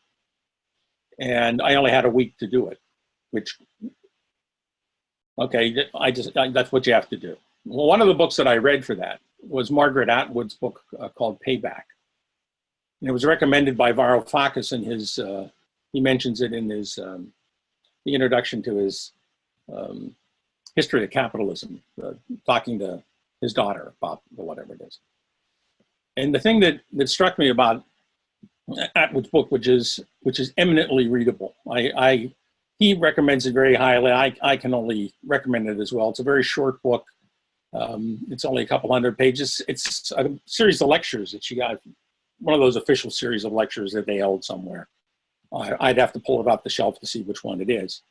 Speaker 3: And I only had a week to do it, which, okay, that's what you have to do. Well, one of the books that I read for that was Margaret Atwood's book called Payback. And it was recommended by Varoufakis in his, he mentions it in his, the introduction to his History of Capitalism, talking to his daughter about whatever it is. And the thing that struck me about Atwood's book, which is eminently readable, he recommends it very highly. I can only recommend it as well. It's a very short book. It's only a couple hundred pages. It's a series of lectures that she got, one of those official series of lectures that they held somewhere. I'd have to pull it off the shelf to see which one it is.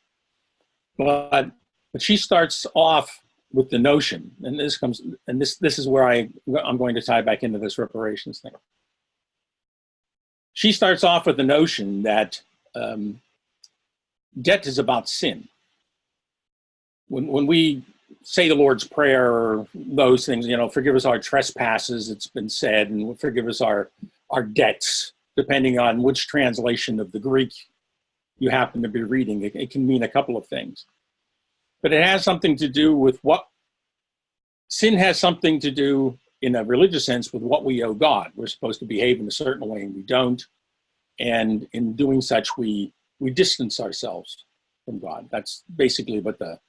Speaker 3: But she starts off with the notion, and this is where I'm going to tie back into this reparations thing. She starts off with the notion that debt is about sin. When we say the Lord's Prayer or those things, forgive us our trespasses, it's been said, and forgive us our debts, depending on which translation of the Greek you happen to be reading. It can mean a couple of things. But it has something to do with sin has something to do, in a religious sense, with what we owe God. We're supposed to behave in a certain way and we don't. And in doing such, we distance ourselves from God. That's basically what the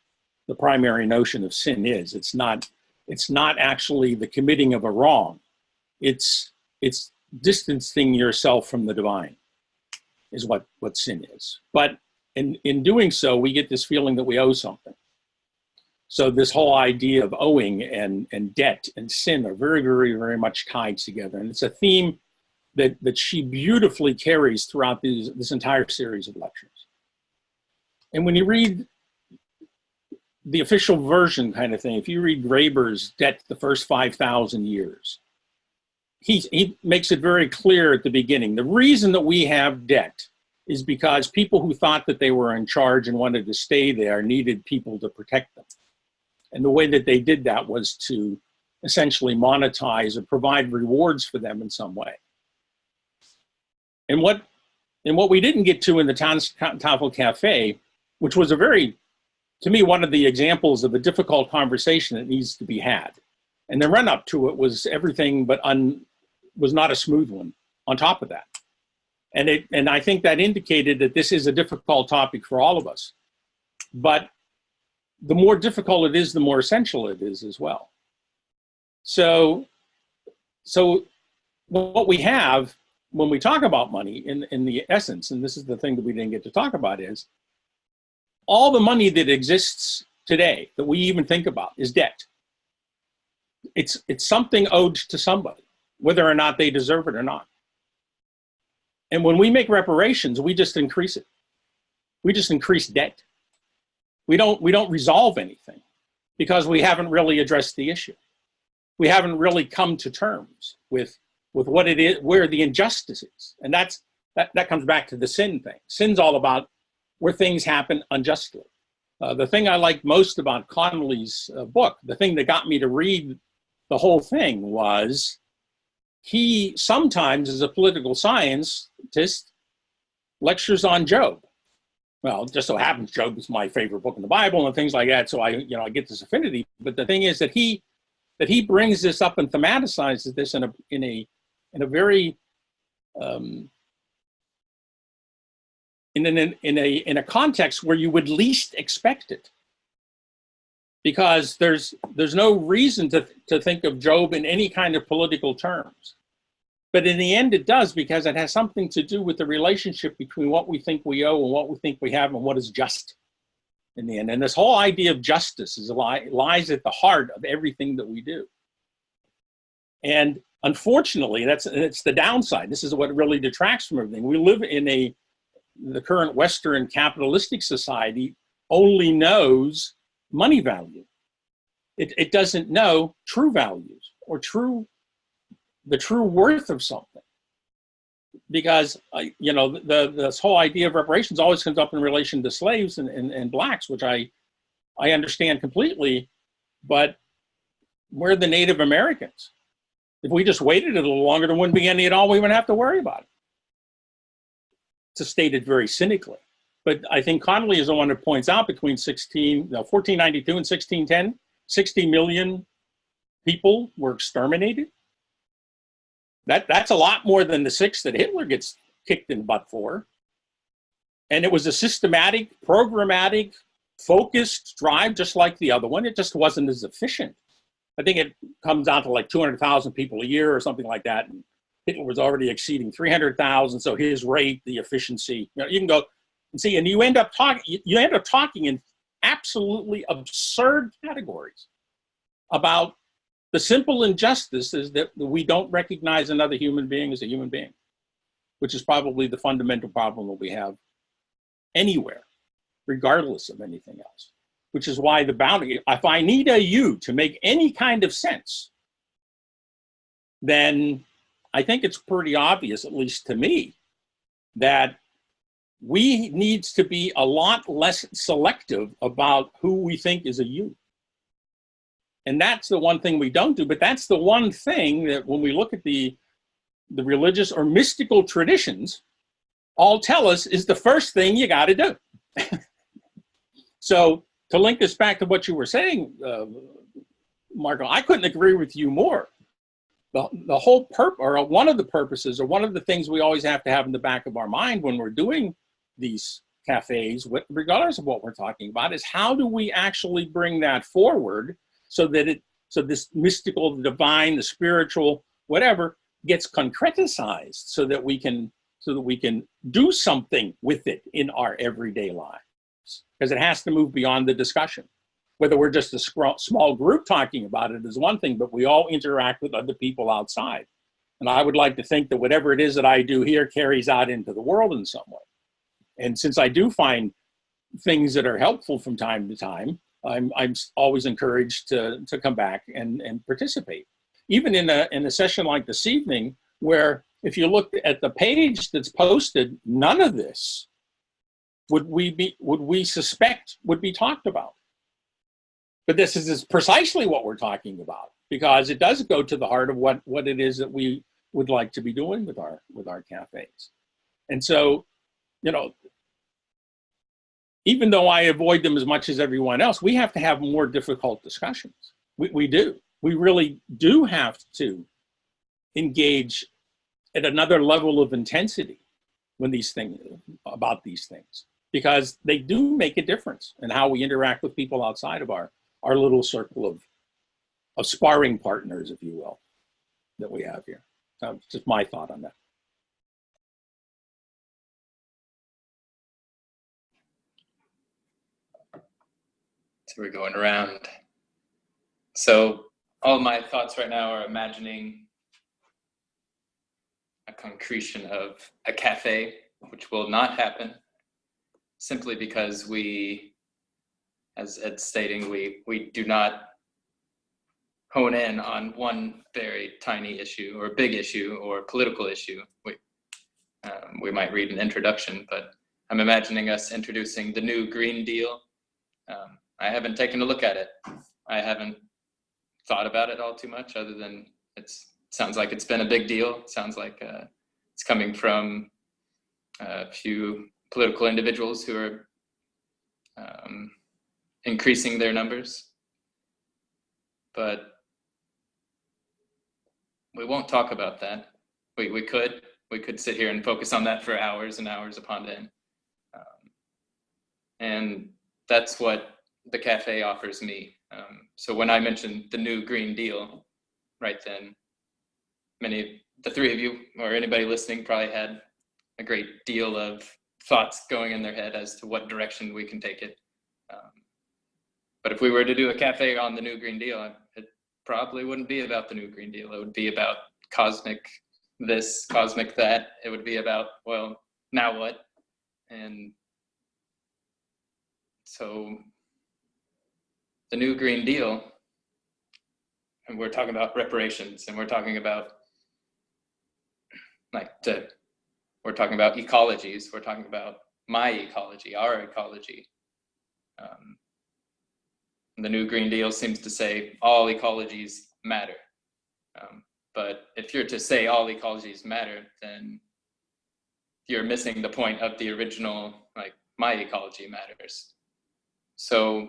Speaker 3: primary notion of sin is. It's not actually the committing of a wrong. It's distancing yourself from the divine is what sin is. But in doing so, we get this feeling that we owe something. So this whole idea of owing and debt and sin are very, very, very much tied together. And it's a theme that she beautifully carries throughout this entire series of lectures. And when you read the official version kind of thing, if you read Graeber's Debt the First 5,000 Years, he makes it very clear at the beginning. The reason that we have debt is because people who thought that they were in charge and wanted to stay there needed people to protect them. And the way that they did that was to essentially monetize or provide rewards for them in some way. And what we didn't get to in the Tafel Café, which was to me, one of the examples of a difficult conversation that needs to be had. And the run up to it was everything but was not a smooth one on top of that. And I think that indicated that this is a difficult topic for all of us. But the more difficult it is, the more essential it is as well. So what we have when we talk about money in the essence, and this is the thing that we didn't get to talk about, is all the money that exists today that we even think about is debt. It's something owed to somebody, whether or not they deserve it or not. And when we make reparations, we just increase it. We just increase debt. We don't resolve anything because we haven't really addressed the issue. We haven't really come to terms with what it is, where the injustice is. And that comes back to the sin thing. Sin's all about where things happen unjustly. The thing I liked most about Connolly's book, the thing that got me to read the whole thing, was he sometimes, as a political scientist, lectures on Job. Well, it just so happens Job is my favorite book in the Bible and things like that, so I get this affinity. But the thing is that he brings this up and thematicizes this in a very in a context where you would least expect it. because there's no reason to think of Job in any kind of political terms. But in the end, it does, because it has something to do with the relationship between what we think we owe and what we think we have and what is just in the end. And this whole idea of justice lies at the heart of everything that we do. And unfortunately, it's the downside. This is what really detracts from everything. We live in the current Western capitalistic society only knows money value. It doesn't know true values or the true worth of something. Because, this whole idea of reparations always comes up in relation to slaves and blacks, which I understand completely, but we're the Native Americans. If we just waited a little longer, there wouldn't be any at all. We wouldn't have to worry about it. To state it very cynically. But I think Connolly is the one that points out between 1492 and 1610, 60 million people were exterminated. That's a lot more than the 6 that Hitler gets kicked in the butt for. And it was a systematic, programmatic, focused drive, just like the other one. It just wasn't as efficient. I think it comes down to like 200,000 people a year or something like that. And Hitler was already exceeding 300,000. So his rate, the efficiency, you can go and see, and you end up talking in absolutely absurd categories about the simple injustice is that we don't recognize another human being as a human being, which is probably the fundamental problem that we have anywhere, regardless of anything else, which is why the boundary, if I need a you to make any kind of sense, then I think it's pretty obvious, at least to me, that we needs to be a lot less selective about who we think is a you. And that's the one thing we don't do, but that's the one thing that when we look at the religious or mystical traditions, all tell us is the first thing you got to do. So to link this back to what you were saying, Marco, I couldn't agree with you more. The whole or one of the purposes, or one of the things we always have to have in the back of our mind when we're doing these cafes, regardless of what we're talking about, is how do we actually bring that forward so that this mystical, the divine, the spiritual, whatever, gets concretized, so that we can do something with it in our everyday lives, because it has to move beyond the discussion. Whether we're just a small group talking about it is one thing, but we all interact with other people outside. And I would like to think that whatever it is that I do here carries out into the world in some way. And since I do find things that are helpful from time to time, I'm always encouraged to come back and participate. Even in a session like this evening, where if you look at the page that's posted, none of this would we suspect would be talked about. But this is precisely what we're talking about, because it does go to the heart of what it is that we would like to be doing with our cafes. And so, even though I avoid them as much as everyone else, we have to have more difficult discussions. We do. We really do have to engage at another level of intensity about these things, because they do make a difference in how we interact with people outside of our little circle of sparring partners, if you will, that we have here. So just my thought on that.
Speaker 1: So we're going around. So all my thoughts right now are imagining a concretion of a cafe, which will not happen, simply because we, as Ed's stating, we do not hone in on one very tiny issue or big issue or political issue. We might read an introduction, but I'm imagining us introducing the new Green Deal. I haven't taken a look at it. I haven't thought about it all too much, other than it sounds like it's been a big deal. It sounds like it's coming from a few political individuals who are increasing their numbers. But we won't talk about that. We could sit here and focus on that for hours and hours upon end. And that's what the cafe offers me. So when I mentioned the new Green Deal, right then, the three of you or anybody listening probably had a great deal of thoughts going in their head as to what direction we can take it. But if we were to do a cafe on the new Green Deal, it probably wouldn't be about the new Green Deal. It would be about cosmic this, cosmic that. It would be about, well, now what? And so the new Green Deal, and we're talking about reparations, and we're talking about we're talking about ecologies. We're talking about my ecology, our ecology. The new Green Deal seems to say all ecologies matter. But if you're to say all ecologies matter, then you're missing the point of the original, like, my ecology matters. So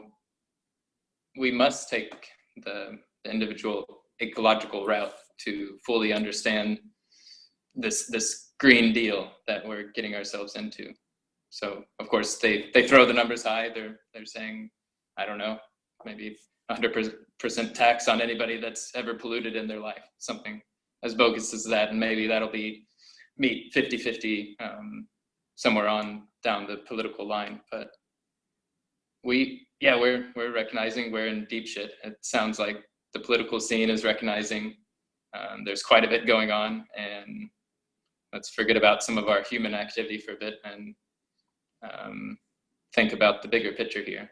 Speaker 1: we must take the individual ecological route to fully understand this Green Deal that we're getting ourselves into. So of course they throw the numbers high. They're saying, I don't know, maybe 100% tax on anybody that's ever polluted in their life, something as bogus as that, and maybe that'll meet 50-50 somewhere on down the political line. But we're recognizing we're in deep shit. It sounds like the political scene is recognizing there's quite a bit going on, and let's forget about some of our human activity for a bit and think about the bigger picture here.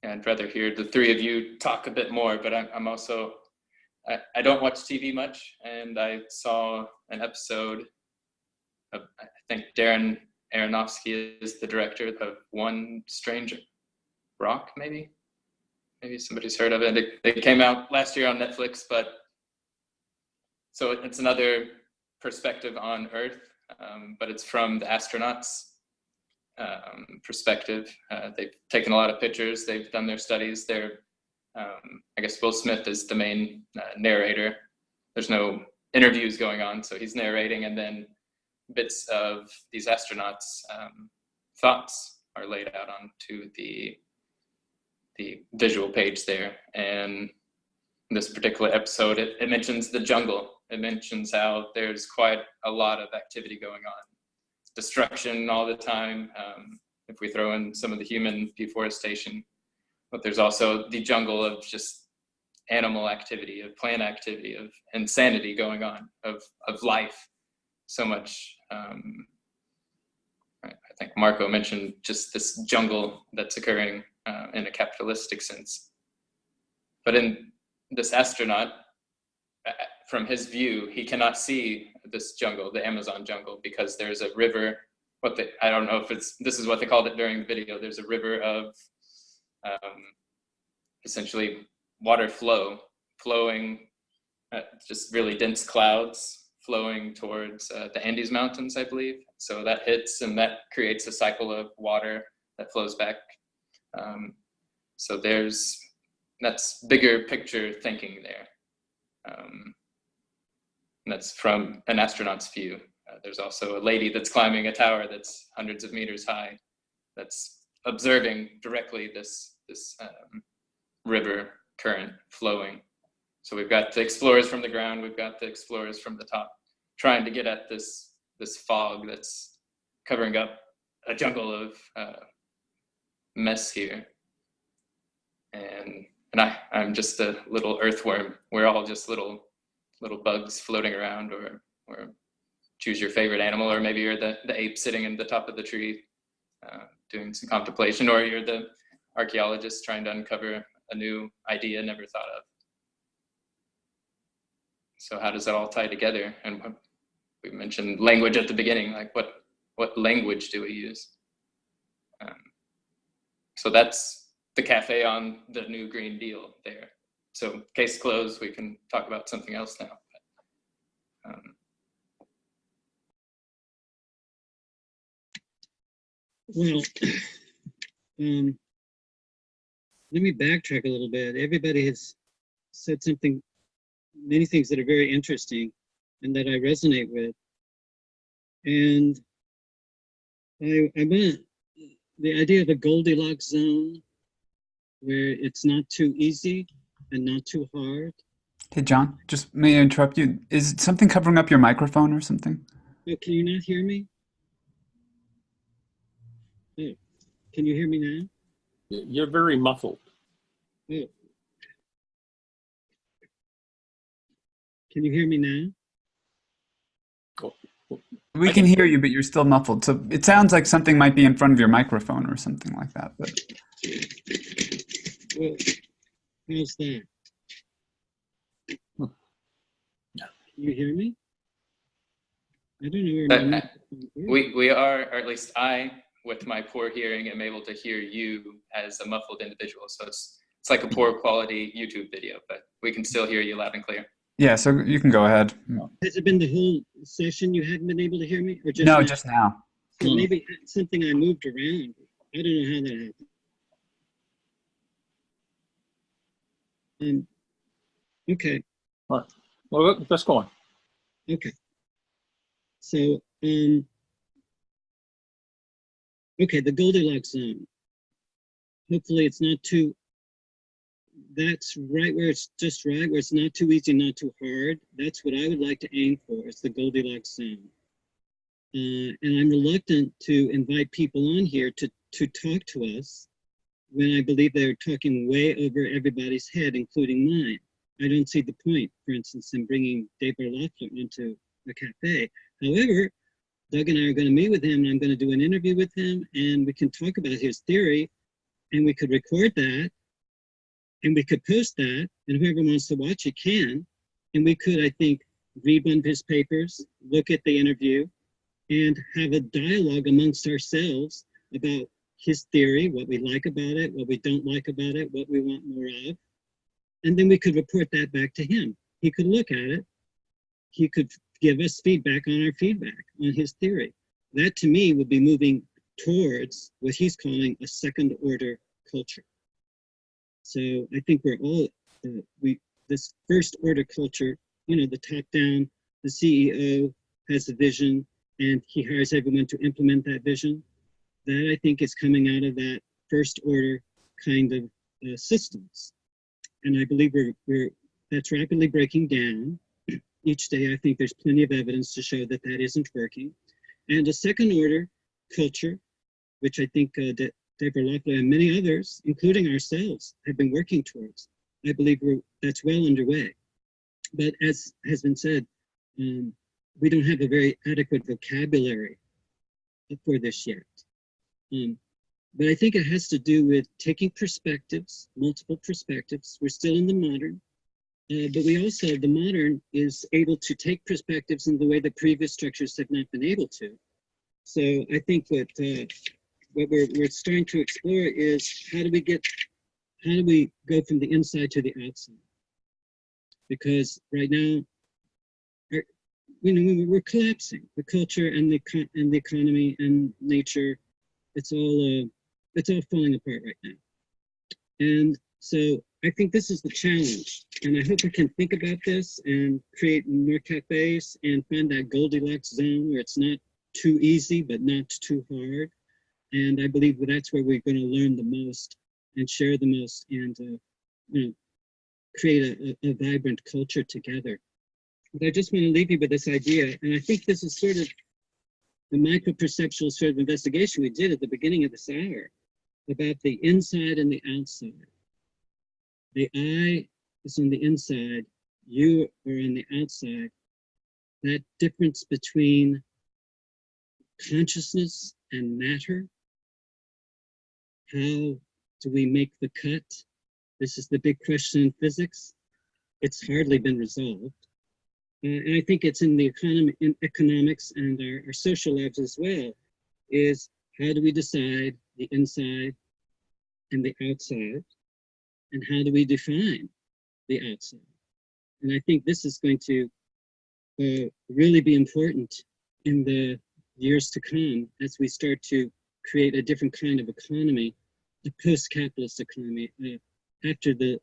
Speaker 1: I'd rather hear the three of you talk a bit more, but I'm also, I don't watch TV much, and I saw an episode of, I think Darren Aronofsky is the director of One Strange Rock, maybe somebody's heard of it. It came out last year on Netflix, but so it's another perspective on Earth, but it's from the astronauts' perspective. They've taken a lot of pictures. They've done their studies. I guess Will Smith is the main narrator. There's no interviews going on, so he's narrating, and then bits of these astronauts' thoughts are laid out onto the visual page there. And in this particular episode, it mentions the jungle. It mentions how there's quite a lot of activity going on. Destruction all the time, if we throw in some of the human deforestation. But there's also the jungle of just animal activity, of plant activity, of insanity going on, of life. So much, I think Marco mentioned just this jungle that's occurring in a capitalistic sense. But in this astronaut, from his view, he cannot see this jungle, the Amazon jungle, because there's a river. I don't know if this is what they called it during the video. There's a river of essentially water flowing, just really dense clouds flowing towards the Andes Mountains, I believe. So that hits, and that creates a cycle of water that flows back. So that's bigger picture thinking there. And that's from an astronaut's view. There's also a lady that's climbing a tower that's hundreds of meters high, that's observing directly this river current flowing. So we've got the explorers from the ground, we've got the explorers from the top, trying to get at this fog that's covering up a jungle of mess here. And I'm just a little earthworm. We're all just little bugs floating around, or choose your favorite animal, or maybe you're the ape sitting in the top of the tree doing some contemplation, or you're the archaeologist trying to uncover a new idea never thought of. So how does that all tie together? And we mentioned language at the beginning, like what language do we use? So that's the cafe on the new Green Deal there. So case closed, we can talk about something else now.
Speaker 2: Well, let me backtrack a little bit. Everybody has said many things that are very interesting and that I resonate with. And I meant the idea of a Goldilocks zone where it's not too easy and not too hard.
Speaker 4: Hey, John, just may I interrupt you? Is something covering up your microphone or something?
Speaker 2: Oh, can you not hear me? Oh, can you hear me now?
Speaker 3: You're very muffled.
Speaker 2: Oh, can you hear me now?
Speaker 4: We can hear you, but you're still muffled. So it sounds like something might be in front of your microphone or something like that. But
Speaker 2: Well, how's that? Can you hear me? I don't know where my microphone is.
Speaker 1: We are, or at least I, with my poor hearing, am able to hear you as a muffled individual. So it's like a poor quality YouTube video, but we can still hear you loud and clear.
Speaker 4: yeah, so you can go ahead.
Speaker 2: Has it been the whole session you haven't been able to hear me? Or just
Speaker 4: No,
Speaker 2: now?
Speaker 4: just now.
Speaker 2: So maybe something I moved around. I don't know how that happened. Okay.
Speaker 3: All right. Well, let's go on.
Speaker 2: Okay. So, okay, the Goldilocks zone. Hopefully it's not too, that's right where it's just right, where it's not too easy, not too hard. That's what I would like to aim for, is the Goldilocks zone. And I'm reluctant to invite people on here to talk to us when I believe they're talking way over everybody's head, including mine. I don't see the point, for instance, in bringing Dave Loeffler into the cafe. However, Doug and I are going to meet with him, and I'm going to do an interview with him, and we can talk about his theory, and we could record that, and we could post that, and whoever wants to watch it can. And we could, I think, read one of his papers, look at the interview, and have a dialogue amongst ourselves about his theory, what we like about it, what we don't like about it, what we want more of. And then we could report that back to him. He could look at it. He could give us feedback on our feedback on his theory. That to me would be moving towards what he's calling a second order culture. So I think we're all, this first order culture, you know, the top down, the CEO has a vision and he hires everyone to implement that vision. That I think is coming out of that first order kind of systems. And I believe that's rapidly breaking down. Each day, I think there's plenty of evidence to show that that isn't working. And a second order culture, which I think Dave Loeffler and many others, including ourselves, have been working towards. I believe that's well underway. But as has been said, we don't have a very adequate vocabulary for this yet. But I think it has to do with taking perspectives, multiple perspectives. We're still in the modern, but we also, the modern is able to take perspectives in the way that previous structures have not been able to. So I think what we're starting to explore is how do we go from the inside to the outside? Because right now, we're collapsing. The culture and the economy and nature, it's all falling apart right now. And so I think this is the challenge. And I hope we can think about this and create more cafes and find that Goldilocks zone where it's not too easy, but not too hard. And I believe that's where we're going to learn the most and share the most and create a vibrant culture together. But I just want to leave you with this idea. And I think this is sort of the micro-perceptual sort of investigation we did at the beginning of this hour about the inside and the outside. The I is on the inside, you are on the outside. That difference between consciousness and matter, how do we make the cut? This is the big question in physics. It's hardly been resolved. And I think it's in the economy, in economics and our social lives as well, is how do we decide the inside and the outside? And how do we define the outside? And I think this is going to really be important in the years to come as we start to create a different kind of economy, a post-capitalist economy, after the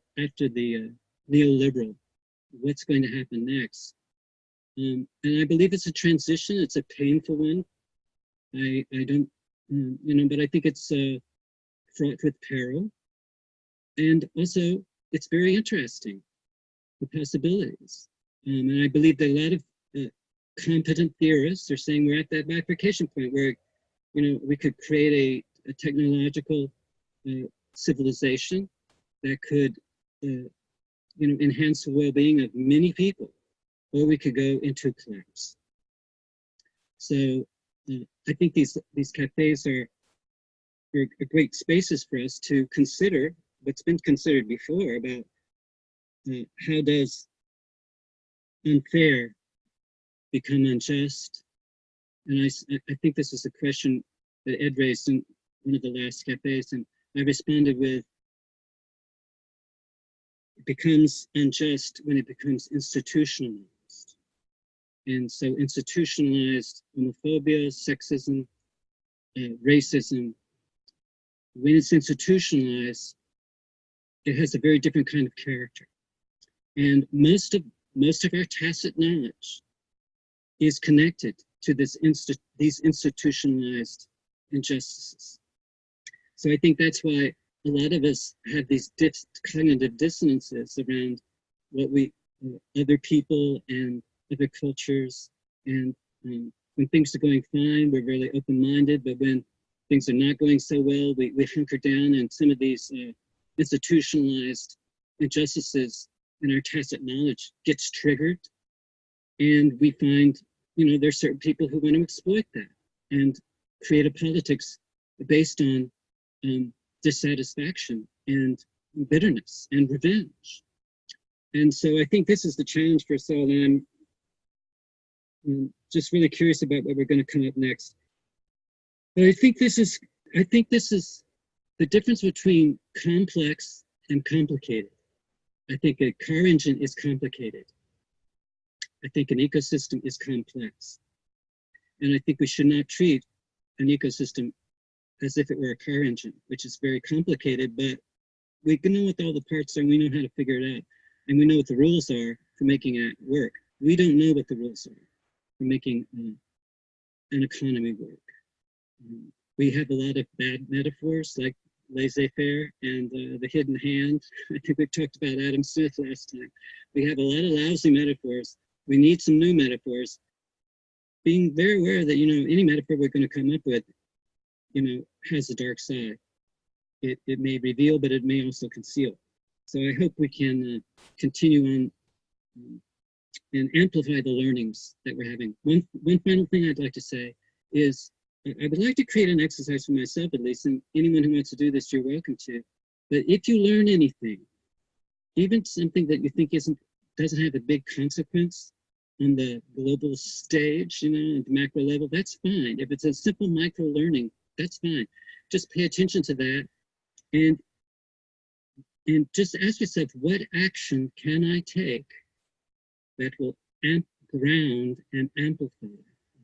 Speaker 2: neoliberal. What's going to happen next? And I believe it's a transition. It's a painful one. I don't, but I think it's fraught with peril.
Speaker 5: And also, it's very interesting, the possibilities. And I believe that a lot of competent theorists are saying we're at that bifurcation point where, we could create a technological civilization that could, enhance the well-being of many people, or we could go into collapse. So I think these cafes are great spaces for us to consider what's been considered before about how does unfair become unjust. And I think this is a question that Ed raised in one of the last cafes, and I responded with, it becomes unjust when it becomes institutionalized. And so institutionalized homophobia, sexism, racism, when it's institutionalized, it has a very different kind of character. And most of our tacit knowledge is connected to these institutionalized injustices. So I think that's why a lot of us have these cognitive dissonances around what other people and other cultures. And when things are going fine, we're really open-minded, but when things are not going so well, we hunker down, and some of these institutionalized injustices in our tacit knowledge gets triggered. And we find, there's certain people who want to exploit that and create a politics based on dissatisfaction and bitterness and revenge. And so I think this is the challenge for us all, and I'm just really curious about what we're going to come up next. But I think this is the difference between complex and complicated. I think a car engine is complicated. I think an ecosystem is complex. And I think we should not treat an ecosystem as if it were a car engine, which is very complicated, but we know what all the parts are, and we know how to figure it out. And we know what the rules are for making it work. We don't know what the rules are for making an economy work. We have a lot of bad metaphors like laissez-faire and the hidden hand. I think we talked about Adam Smith last time. We have a lot of lousy metaphors. We need some new metaphors. Being very aware that, any metaphor we're going to come up with, has a dark side. It may reveal, but it may also conceal. So I hope we can continue on and amplify the learnings that we're having. One final thing I'd like to say is I would like to create an exercise for myself, at least, and anyone who wants to do this, you're welcome to. But if you learn anything, even something that you think doesn't have a big consequence on the global stage, at the macro level, that's fine. If it's a simple micro learning, that's fine. Just pay attention to that, and just ask yourself, what action can I take that will ground and amplify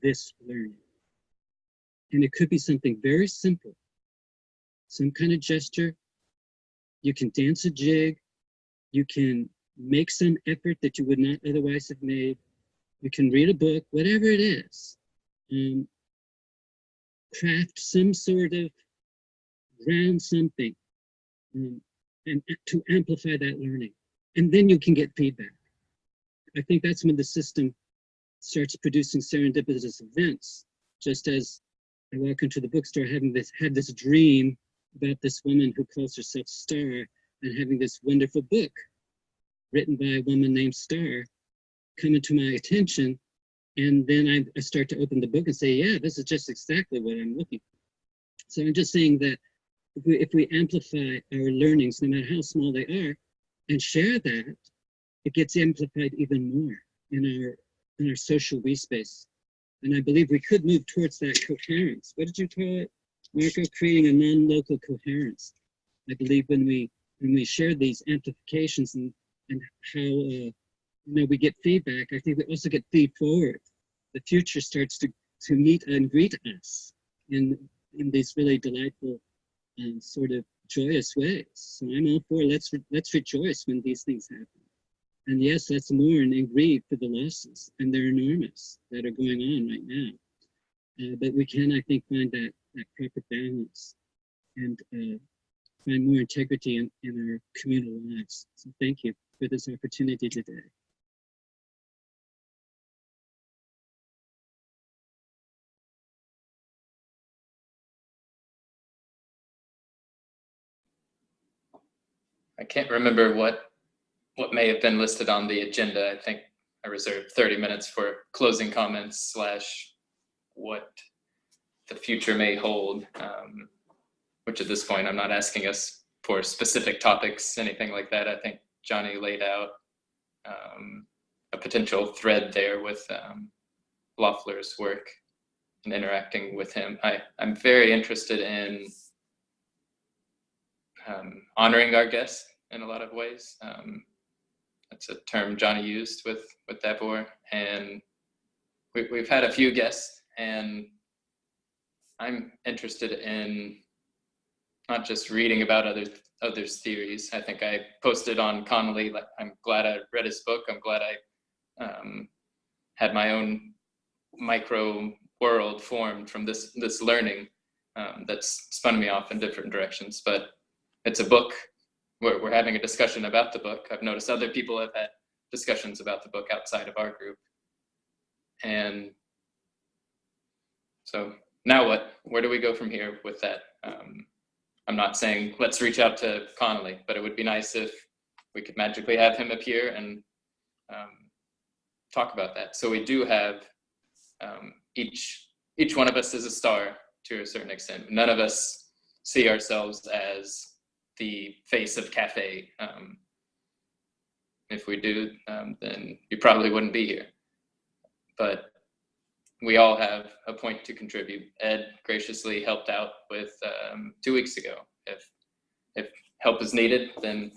Speaker 5: this learning? And it could be something very simple, some kind of gesture. You can dance a jig. You can make some effort that you would not otherwise have made. You can read a book, whatever it is. Craft some sort of ground something and to amplify that learning. And then you can get feedback. I think that's when the system starts producing serendipitous events, just as I walk into the bookstore had this dream about this woman who calls herself Star and having this wonderful book written by a woman named Star come into my attention. And then I start to open the book and say, yeah, this is just exactly what I'm looking for. So I'm just saying that if we amplify our learnings, no matter how small they are, and share that, it gets amplified even more in our social space. And I believe we could move towards that coherence. What did you call it, Marco? Creating a non-local coherence. I believe when we share these amplifications and how we get feedback, I think we also get feed forward. The future starts to meet and greet us in these really delightful and sort of joyous ways. So I'm all for let's rejoice when these things happen. And yes, let's mourn and grieve for the losses, and they're enormous, that are going on right now. But we can, I think, find that proper balance. And find more integrity in our communal lives. So thank you for this opportunity today.
Speaker 1: I can't remember what may have been listed on the agenda. I think I reserved 30 minutes for closing comments / what the future may hold, which at this point, I'm not asking us for specific topics, anything like that. I think Johnny laid out a potential thread there with Loeffler's work and interacting with him. I'm very interested in honoring our guests in a lot of ways. That's a term Johnny used with Davor, and we've had a few guests, and I'm interested in not just reading about others' theories. I think I posted on Connolly, like, I'm glad I read his book. I'm glad I had my own micro world formed from this learning that's spun me off in different directions. But it's a book. We're having a discussion about the book. I've noticed other people have had discussions about the book outside of our group. And so now what? Where do we go from here with that? I'm not saying let's reach out to Connolly, but it would be nice if we could magically have him appear and talk about that. So we do have each one of us is a star to a certain extent. None of us see ourselves as the face of Café. If we do, then you probably wouldn't be here. But we all have a point to contribute. Ed graciously helped out with 2 weeks ago. If help is needed, then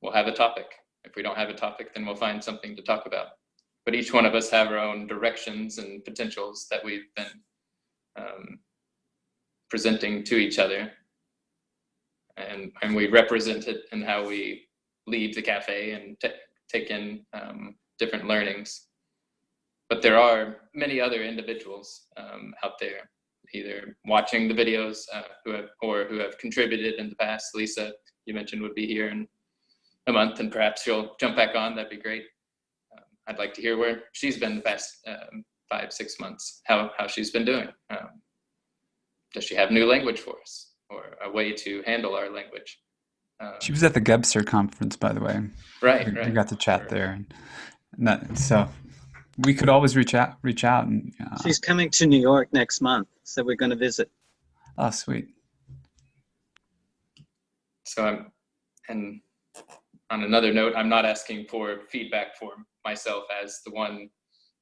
Speaker 1: we'll have a topic. If we don't have a topic, then we'll find something to talk about. But each one of us have our own directions and potentials that we've been presenting to each other. And we represent it in how we leave the cafe and take in different learnings. But there are many other individuals out there, either watching the videos who have contributed in the past. Lisa, you mentioned, would be here in a month, and perhaps she'll jump back on. That'd be great. I'd like to hear where she's been the past 5-6 months, how she's been doing. Does she have new language for us, or a way to handle our language?
Speaker 4: She was at the Gebster conference, by the way.
Speaker 1: Right.
Speaker 4: We got to chat there, and so we could always reach out, and
Speaker 2: She's coming to New York next month, so we're going to visit.
Speaker 4: Oh, sweet.
Speaker 1: So and on another note, I'm not asking for feedback for myself as the one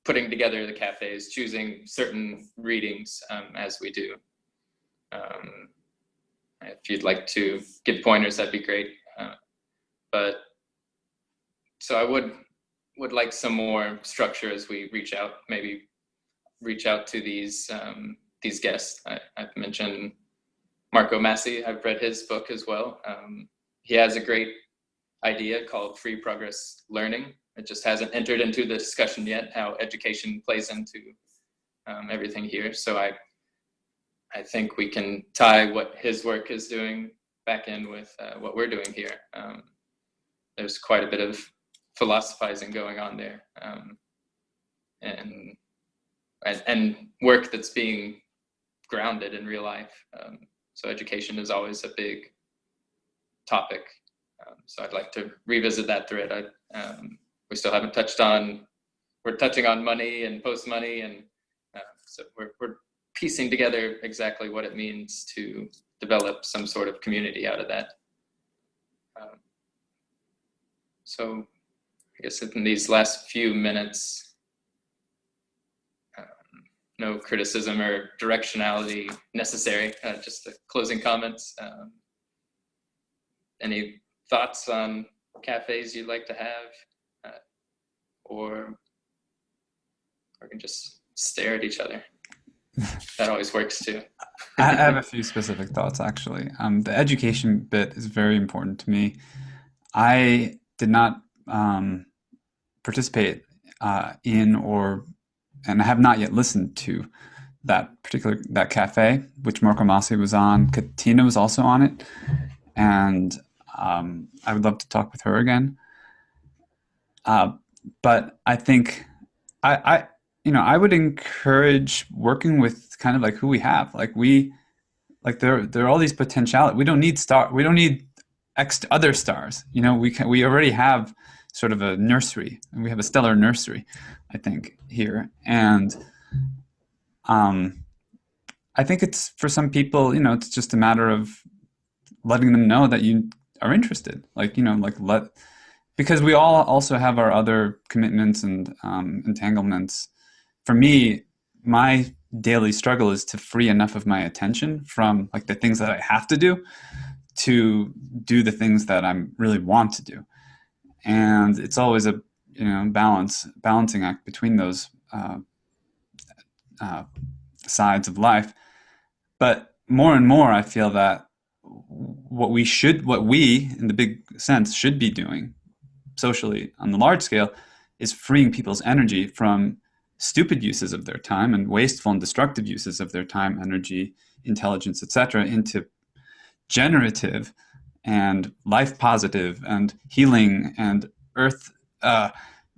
Speaker 1: putting together the cafes, choosing certain readings as we do. If you'd like to give pointers, that'd be great. But so I would like some more structure as we reach out, maybe reach out to these guests. I've mentioned Marco Massi. I've read his book as well. He has a great idea called free progress learning. It just hasn't entered into the discussion yet, how education plays into everything here. So I think we can tie what his work is doing back in with what we're doing here. There's quite a bit of philosophizing going on there, and work that's being grounded in real life. So education is always a big topic. So I'd like to revisit that thread. We still haven't touched on. We're touching on money and post money, and so we're piecing together exactly what it means to develop some sort of community out of that. So I guess in these last few minutes, no criticism or directionality necessary, just the closing comments. Any thoughts on cafes you'd like to have? Or we can just stare at each other. That always works too.
Speaker 4: I have a few specific thoughts, actually. The education bit is very important to me. I did not participate in and I have not yet listened to that cafe, which Marco Massi was on. Katina was also on it. and I would love to talk with her again. But I think I would encourage working with kind of like who we have. There are all these potentialities. We don't need other stars. We already have sort of a nursery, and we have a stellar nursery, I think, here. And I think it's, for some people, it's just a matter of letting them know that you are interested. Because we all also have our other commitments and entanglements. For me, my daily struggle is to free enough of my attention from like the things that I have to do the things that I really want to do. And it's always a balancing act between those sides of life. But more and more, I feel that what we in the big sense should be doing socially on the large scale is freeing people's energy from stupid uses of their time and wasteful and destructive uses of their time, energy, intelligence, etc., into generative and life positive and healing and earth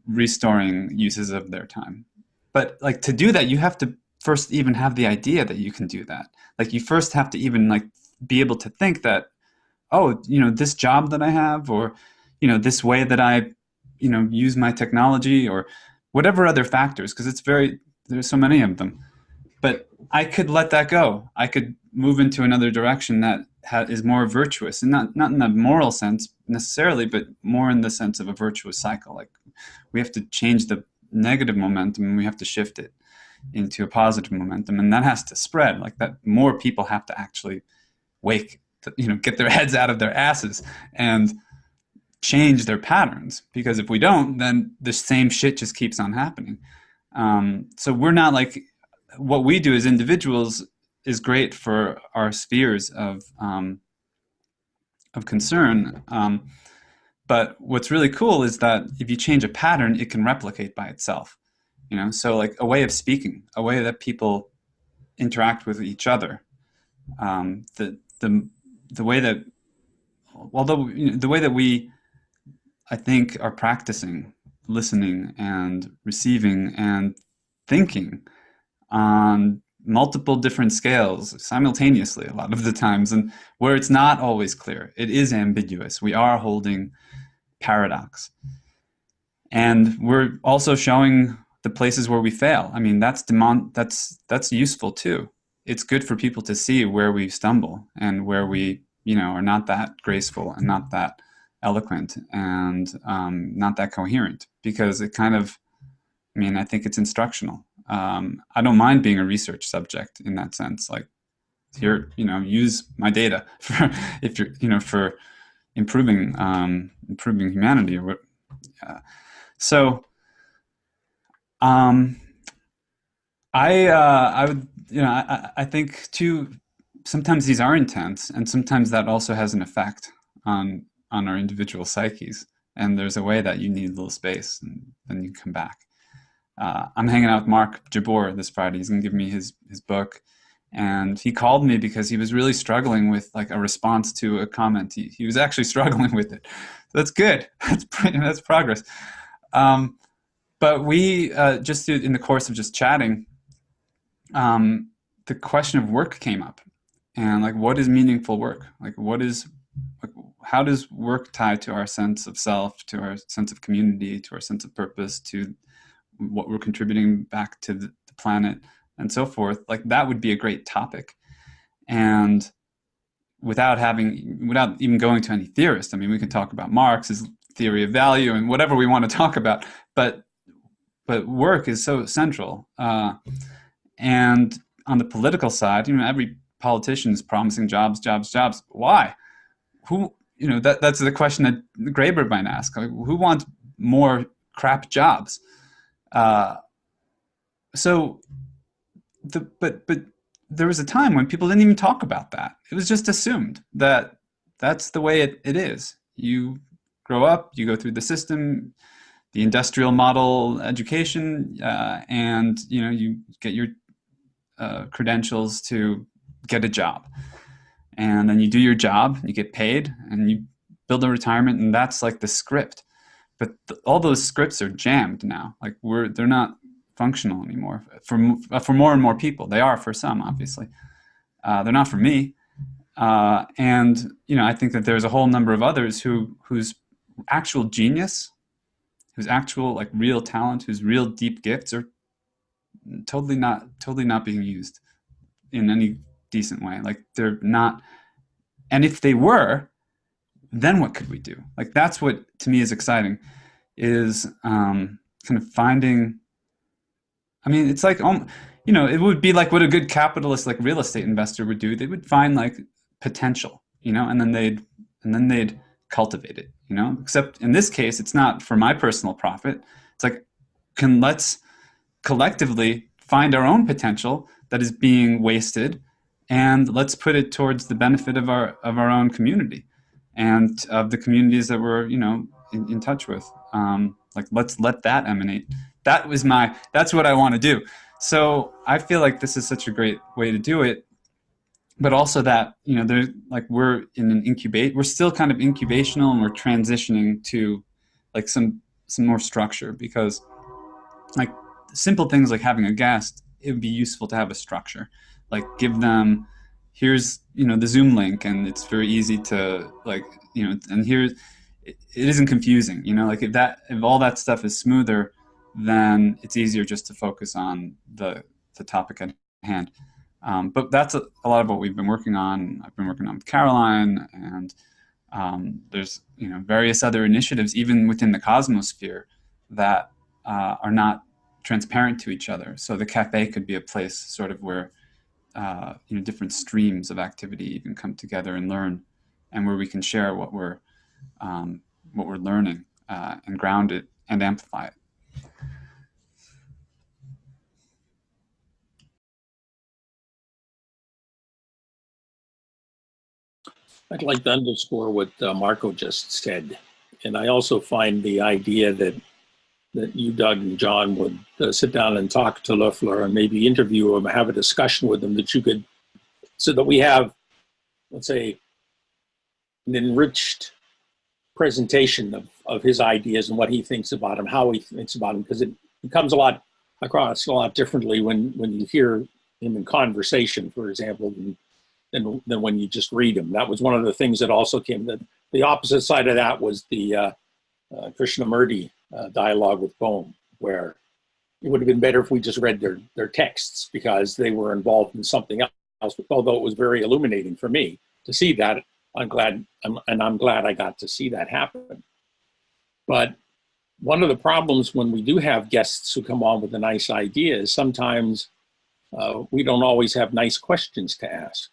Speaker 4: restoring uses of their time. But like, to do that, you have to first even have the idea that you can do that. Like, you first have to even like be able to think that, oh, this job that I have, or this way that I use my technology, or whatever other factors, because there's so many of them. But I could let that go. I could move into another direction that is more virtuous, and not in the moral sense necessarily, but more in the sense of a virtuous cycle. Like, we have to change the negative momentum and we have to shift it into a positive momentum, and that has to spread. Like, that more people have to actually get their heads out of their asses and change their patterns, because if we don't, then the same shit just keeps on happening. So we're not like, what we do as individuals is great for our spheres of concern. But what's really cool is that if you change a pattern, it can replicate by itself. So like a way of speaking, a way that people interact with each other, the way that, although the way that we, I think, are practicing listening and receiving and thinking on multiple different scales simultaneously a lot of the times, and where it's not always clear, it is ambiguous. We are holding paradox, and we're also showing the places where we fail. I mean, that's useful too. It's good for people to see where we stumble and where we are not that graceful and not that eloquent and not that coherent, because it kind of, I think it's instructional. I don't mind being a research subject in that sense. Like, here, use my data for, if you're, for improving humanity, or what. I would, I think too, sometimes these are intense, and sometimes that also has an effect on our individual psyches. And there's a way that you need a little space, and then you come back. I'm hanging out with Mark Jabor this Friday. He's gonna give me his book, and he called me because he was really struggling with like a response to a comment. He was actually struggling with it. So that's good. That's progress. But we just in the course of just chatting, the question of work came up, and like, what is meaningful work? Like, how does work tie to our sense of self, to our sense of community, to our sense of purpose, to what we're contributing back to the planet, and so forth? Like, that would be a great topic. And without even going to any theorist, we can talk about Marx's theory of value and whatever we want to talk about, but work is so central. And on the political side, every politician is promising jobs. Why? Who? That's the question that Graeber might ask. Like, who wants more crap jobs? But there was a time when people didn't even talk about that. It was just assumed that that's the way it is. You grow up, you go through the system, the industrial model education, and you get your credentials to get a job. and then you do your job, you get paid, and you build a retirement, and that's like the script. But all those scripts are jammed now. Like they're not functional anymore for more and more people. They are for some, obviously. They're not for me. And I think that there's a whole number of others whose actual genius, whose actual like real talent, whose real deep gifts are totally not being used in any decent way. Like they're not. And if they were, then what could we do? Like that's what to me is exciting, is kind of finding. I mean, it's like it would be like what a good capitalist like real estate investor would do. They would find like potential, and then they'd cultivate it, Except in this case, it's not for my personal profit. It's like, let's collectively find our own potential that is being wasted, and let's put it towards the benefit of our own community and of the communities that we're in touch with. Like let's let that emanate. That's what I want to do. So I feel like this is such a great way to do it, but also that there's like we're in an we're still kind of incubational, and we're transitioning to like some more structure, because like simple things like having a guest, it would be useful to have a structure, like give them here's the Zoom link, and it's very easy to like and here's it isn't confusing, like if all that stuff is smoother, then it's easier just to focus on the topic at hand. But that's a lot of what we've been working on. I've been working on with Caroline, and there's various other initiatives even within the Cosmosphere that are not transparent to each other. So the Café could be a place sort of where different streams of activity even come together and learn, and where we can share what we're learning and ground it and amplify it.
Speaker 3: I'd like to underscore what Marco just said. And I also find the idea that you, Doug, and John would sit down and talk to Loeffler and maybe interview him, have a discussion with him, so that we have, let's say, an enriched presentation of his ideas and what he thinks about him, how he thinks about him, because it comes across a lot differently when you hear him in conversation, for example, than when you just read him. That was one of the things that also came. The opposite side of that was the Krishnamurti dialogue with Bohm, where it would have been better if we just read their texts, because they were involved in something else. Although it was very illuminating for me to see that, I'm glad I got to see that happen. But one of the problems when we do have guests who come on with a nice idea is sometimes we don't always have nice questions to ask.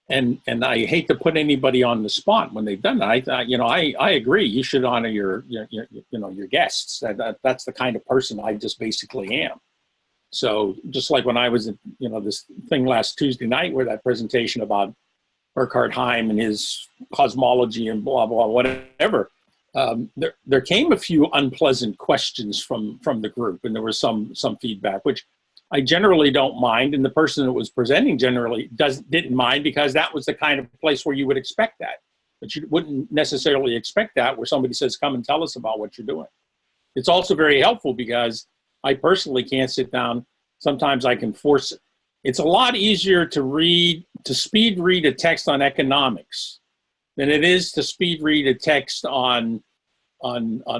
Speaker 3: And I hate to put anybody on the spot when they've done that. I agree. You should honor your guests. That's the kind of person I just basically am. So just like when I was at this thing last Tuesday night, where that presentation about Burkhard Heim and his cosmology and blah blah whatever, there came a few unpleasant questions from the group, and there was some feedback, which I generally don't mind, and the person that was presenting generally didn't mind, because that was the kind of place where you would expect that. But you wouldn't necessarily expect that where somebody says, come and tell us about what you're doing. It's also very helpful because I personally can't sit down. Sometimes I can force it. It's a lot easier to speed read a text on economics than it is to speed read a text on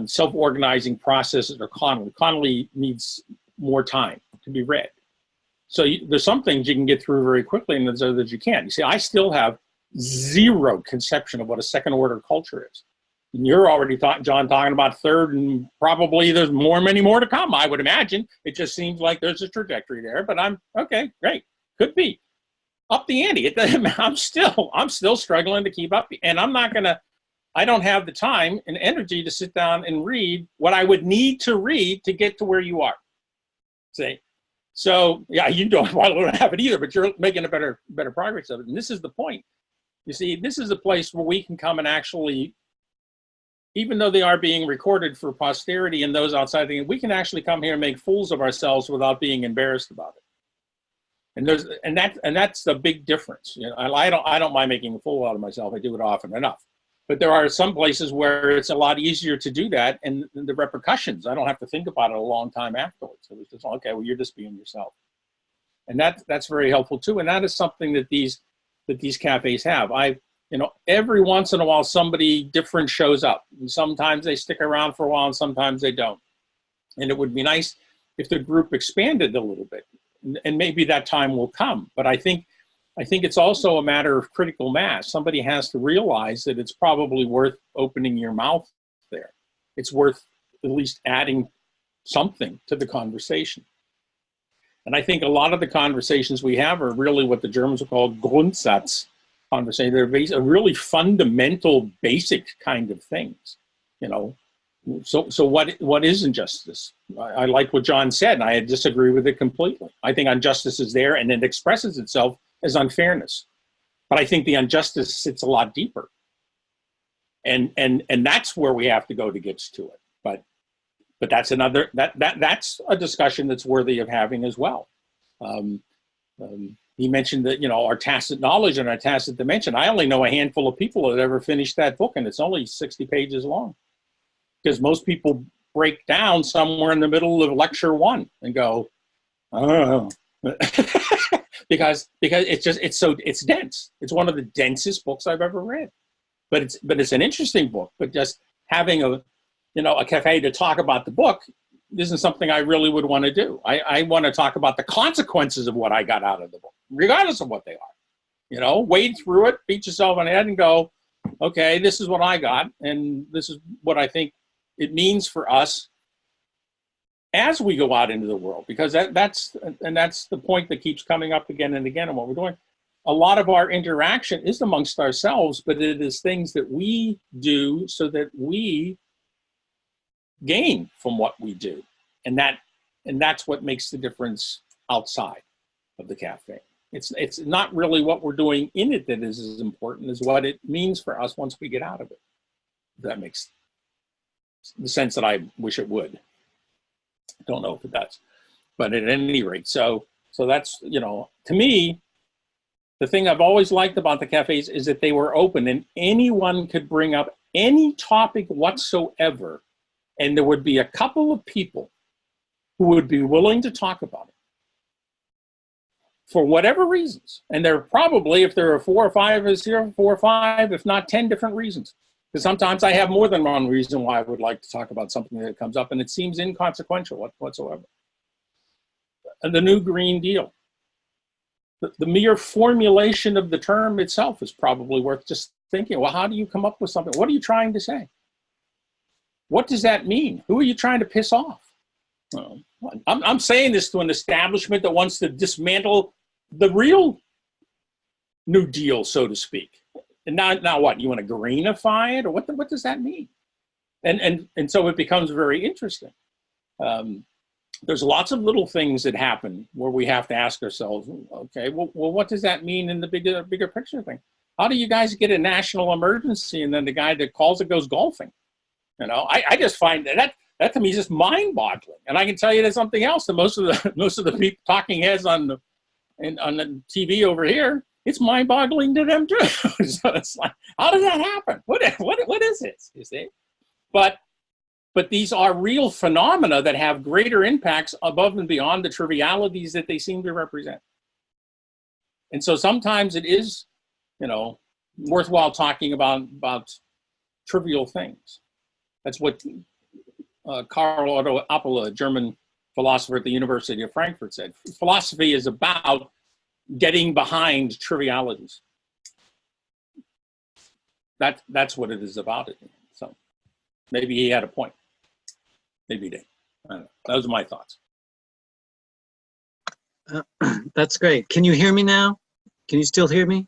Speaker 3: self-organizing processes or Connolly. Connolly needs more time to be read. So there's some things you can get through very quickly, and there's others you can't. You see, I still have zero conception of what a second order culture is. And you're already John, talking about third, and probably there's many more to come, I would imagine. It just seems like there's a trajectory there, but I'm okay, great. Could be. Up the ante. I'm still struggling to keep up, and I don't have the time and energy to sit down and read what I would need to read to get to where you are. See? So yeah, you don't have it either, but you're making a better progress of it. And this is the point. You see, this is a place where we can come and actually, even though they are being recorded for posterity and those outside, we can actually come here and make fools of ourselves without being embarrassed about it. And that's the big difference. You know, I don't mind making a fool out of myself. I do it often enough. But there are some places where it's a lot easier to do that, and the repercussions, I don't have to think about it a long time afterwards. It was just, okay, well, you're just being yourself. And that's very helpful too. And that is something that these cafes have. You know, every once in a while, somebody different shows up. And sometimes they stick around for a while and sometimes they don't. And it would be nice if the group expanded a little bit, and maybe that time will come. But I think it's also a matter of critical mass. Somebody has to realize that it's probably worth opening your mouth there. It's worth at least adding something to the conversation. And I think a lot of the conversations we have are really what the Germans would call Grundsatz conversations. They're really fundamental, basic kind of things, you know. So what is injustice? I like what John said, and I disagree with it completely. I think injustice is there, and it expresses itself as unfairness. But I think the injustice sits a lot deeper. And that's where we have to go to get to it. But that's that's a discussion that's worthy of having as well. He mentioned that, you know, our tacit knowledge and our tacit dimension. I only know a handful of people that ever finished that book, and it's only 60 pages long. Because most people break down somewhere in the middle of lecture 1 and go, oh, because it's dense. It's one of the densest books I've ever read. But it's an interesting book. But just having a cafe to talk about the book isn't something I really would want to do. I want to talk about the consequences of what I got out of the book, regardless of what they are. You know, wade through it, beat yourself on the head and go, okay, this is what I got, and this is what I think it means for us as we go out into the world, because that's the point that keeps coming up again and again in what we're doing. A lot of our interaction is amongst ourselves, but it is things that we do so that we gain from what we do. And that's what makes the difference outside of the cafe. It's not really what we're doing in it that is as important as what it means for us once we get out of it. That makes the sense that I wish it would. Don't know if it does, but at any rate, so that's, you know, to me, the thing I've always liked about the cafes is that they were open and anyone could bring up any topic whatsoever, and there would be a couple of people who would be willing to talk about it for whatever reasons. And there are probably, if there are 4 or 5 of us here, 4 or 5, if not 10 different reasons. Because sometimes I have more than one reason why I would like to talk about something that comes up, and it seems inconsequential whatsoever. And the New Green Deal. The mere formulation of the term itself is probably worth just thinking, well, how do you come up with something? What are you trying to say? What does that mean? Who are you trying to piss off? I'm saying this to an establishment that wants to dismantle the real New Deal, so to speak. And now what? You want to greenify it, or what does that mean? And so it becomes very interesting. There's lots of little things that happen where we have to ask ourselves, okay, well, what does that mean in the bigger picture thing? How do you guys get a national emergency and then the guy that calls it goes golfing? You know, I just find that to me is just mind-boggling. And I can tell you there's something else that most of the people, talking heads on the TV over here, it's mind-boggling to them too. So it's like, how does that happen? What is this? You see, but these are real phenomena that have greater impacts above and beyond the trivialities that they seem to represent. And so sometimes it is, you know, worthwhile talking about trivial things. That's what Karl Otto Appel, a German philosopher at the University of Frankfurt, said. Philosophy is about getting behind trivialities. That's what it is about it. So maybe he had a point. Maybe he did. I don't know. Those are my thoughts.
Speaker 2: That's great. Can you hear me now? Can you still hear me?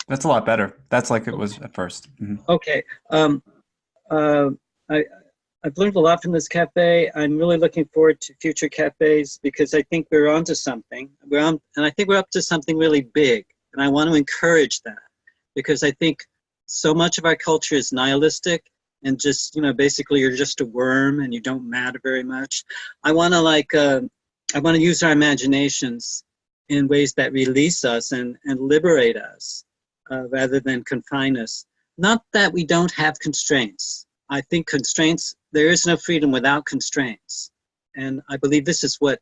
Speaker 4: That's a lot better. That's like it was at first. Mm-hmm.
Speaker 2: Okay. I've learned a lot from this cafe. I'm really looking forward to future cafes because I think we're onto something. And I think we're up to something really big. And I want to encourage that because I think so much of our culture is nihilistic and just, you know, basically you're just a worm and you don't matter very much. I want to use our imaginations in ways that release us and liberate us rather than confine us. Not that we don't have constraints. I think constraints, there is no freedom without constraints. And I believe this is what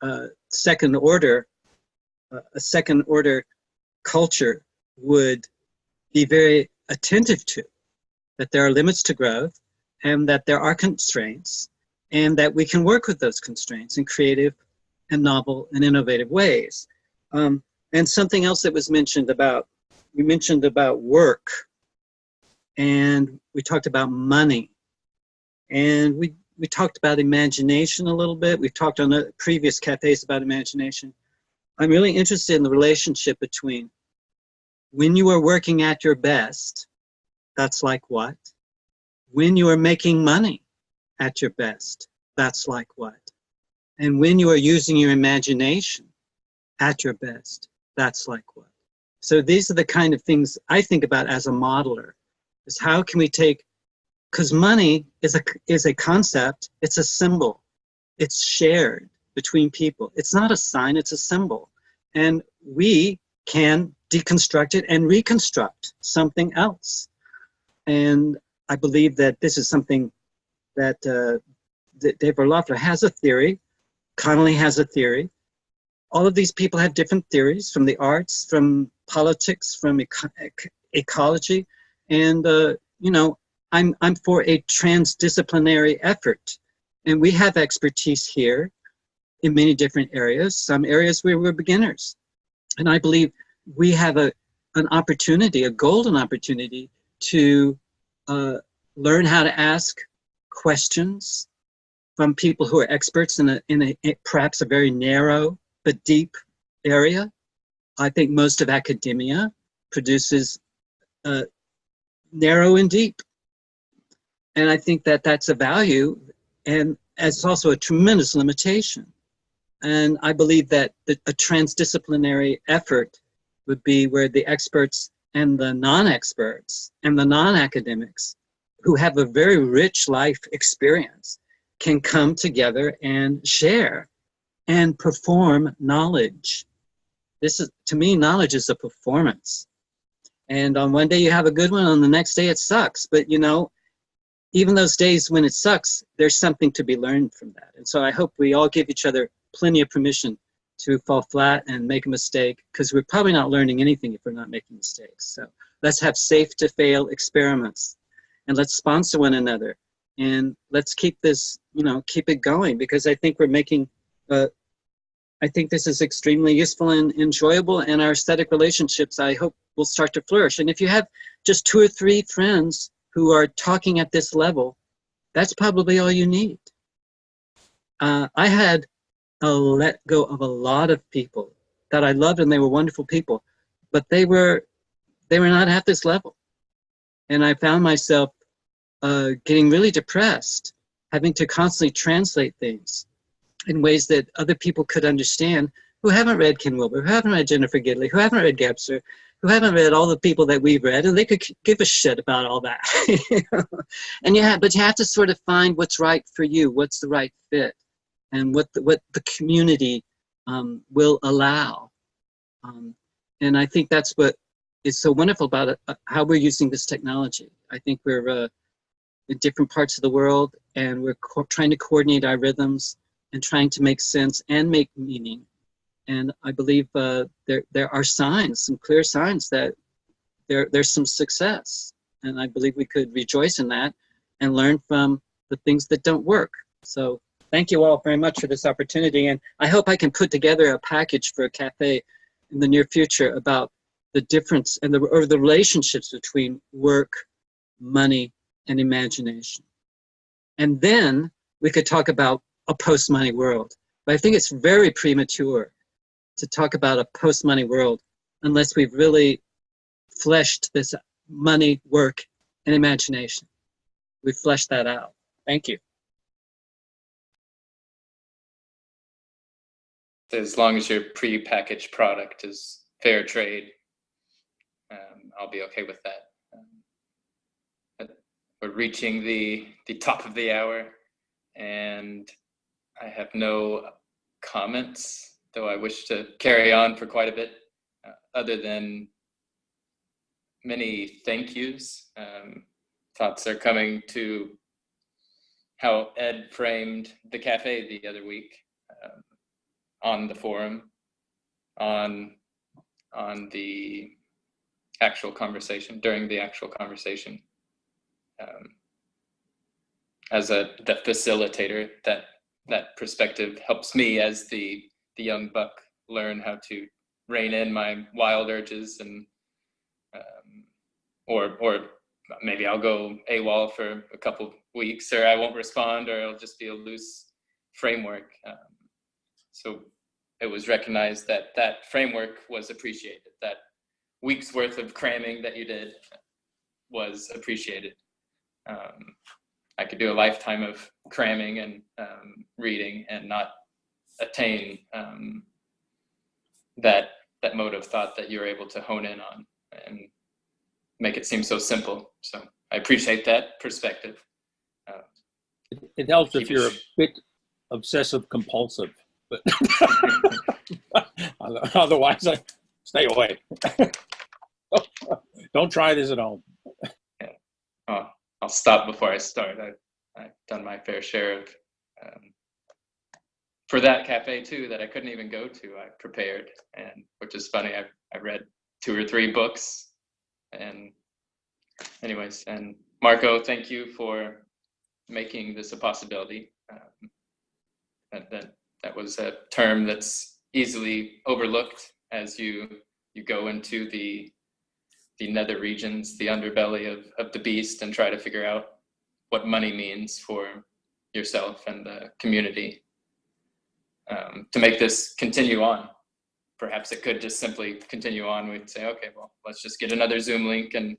Speaker 2: a second order culture would be very attentive to, that there are limits to growth and that there are constraints and that we can work with those constraints in creative and novel and innovative ways. And something else that was mentioned about, we mentioned about work, and we talked about money, and we talked about imagination a little bit. We've talked on the previous cafes about imagination. I'm really interested in the relationship between when you are working at your best, that's like what? When you are making money at your best, that's like what? And when you are using your imagination at your best, that's like what? So these are the kind of things I think about as a modeler, is how can we take, because money is a concept, it's a symbol, it's shared between people. It's not a sign, it's a symbol. And we can deconstruct it and reconstruct something else. And I believe that this is something that Dave Orloffler has a theory, Connolly has a theory. All of these people have different theories, from the arts, from politics, from ecology. And, you know, I'm for a transdisciplinary effort. And we have expertise here in many different areas, some areas where we're beginners. And I believe we have an opportunity, a golden opportunity, to learn how to ask questions from people who are experts in perhaps a very narrow but deep area. I think most of academia produces narrow and deep. And I think that that's a value, and it's also a tremendous limitation. And I believe that a transdisciplinary effort would be where the experts and the non-experts and the non-academics who have a very rich life experience can come together and share and perform knowledge. This is, to me, knowledge is a performance. And on one day you have a good one, on the next day it sucks. But you know, even those days when it sucks, there's something to be learned from that. And so I hope we all give each other plenty of permission to fall flat and make a mistake, because we're probably not learning anything if we're not making mistakes. So let's have safe to fail experiments, and let's sponsor one another, and let's keep this, you know, keep it going, because I think we're making, I think this is extremely useful and enjoyable, and our aesthetic relationships, I hope, will start to flourish. And if you have just 2 or 3 friends who are talking at this level, that's probably all you need. I had a let go of a lot of people that I loved, and they were wonderful people, but they were not at this level. And I found myself getting really depressed, having to constantly translate things in ways that other people could understand, who haven't read Ken Wilber, who haven't read Jennifer Gidley, who haven't read Gebser, who haven't read all the people that we've read, and they could give a shit about all that. You know? And but you have to sort of find what's right for you, what's the right fit, and what the community will allow. And I think that's what is so wonderful about it, how we're using this technology. I think we're in different parts of the world, and we're trying to coordinate our rhythms and trying to make sense and make meaning. And I believe there are signs, some clear signs that there's some success. And I believe we could rejoice in that and learn from the things that don't work. So thank you all very much for this opportunity. And I hope I can put together a package for a cafe in the near future about the difference and the relationships between work, money, and imagination. And then we could talk about a post-money world. But I think it's very premature to talk about a post-money world unless we've really fleshed this money, work, and imagination. We've fleshed that out. Thank you.
Speaker 1: As long as your pre-packaged product is fair trade, I'll be okay with that. We're reaching the top of the hour, and I have no comments though I wish to carry on for quite a bit, other than many thank yous. Thoughts are coming to how Ed framed the cafe the other week, on the forum, on the actual conversation, during the actual conversation. As the facilitator, that perspective helps me as the young buck learn how to rein in my wild urges, and or maybe I'll go AWOL for a couple weeks, or I won't respond, or it'll just be a loose framework. So it was recognized that that framework was appreciated, that week's worth of cramming that you did was appreciated. I could do a lifetime of cramming and reading and not attain that mode of thought that you're able to hone in on and make it seem so simple. So I appreciate that perspective.
Speaker 3: It helps if you're a bit obsessive compulsive, but otherwise, I stay away. Don't try this at home.
Speaker 1: Yeah. Oh, I'll stop before I start. I've done my fair share of, for that cafe too, that I couldn't even go to, I prepared, and which is funny. I read 2 or 3 books, and anyways, and Marco, thank you for making this a possibility. That was a term that's easily overlooked as you go into the nether regions, the underbelly of the beast, and try to figure out what money means for yourself and the community. To make this continue on, perhaps it could just simply continue on. We'd say, okay, well, let's just get another Zoom link, and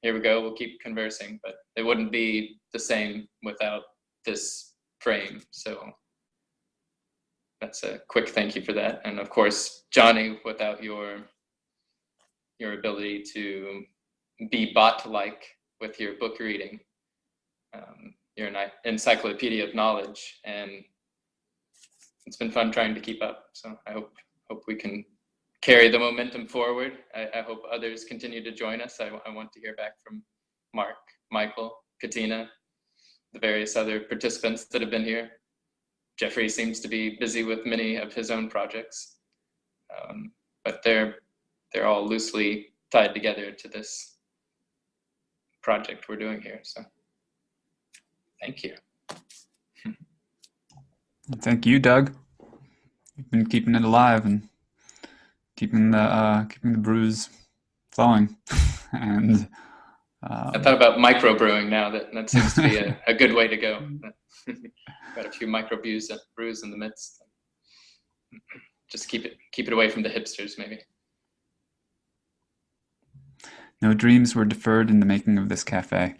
Speaker 1: here we go, we'll keep conversing, but it wouldn't be the same without this frame. So that's a quick thank you for that. And of course, Johnny, without your ability to be bot-like with your book reading, you're an encyclopedia of knowledge, and it's been fun trying to keep up. So I hope we can carry the momentum forward. I hope others continue to join us. I want to hear back from Mark, Michael, Katina, the various other participants that have been here. Jeffrey seems to be busy with many of his own projects, but they're all loosely tied together to this project we're doing here. So thank you.
Speaker 4: Thank you, Doug. You've been keeping it alive and keeping the brews flowing. And
Speaker 1: I thought about microbrewing now. That seems to be a good way to go. Got a few microbrews in the midst. Just keep it away from the hipsters, maybe.
Speaker 4: No dreams were deferred in the making of this cafe.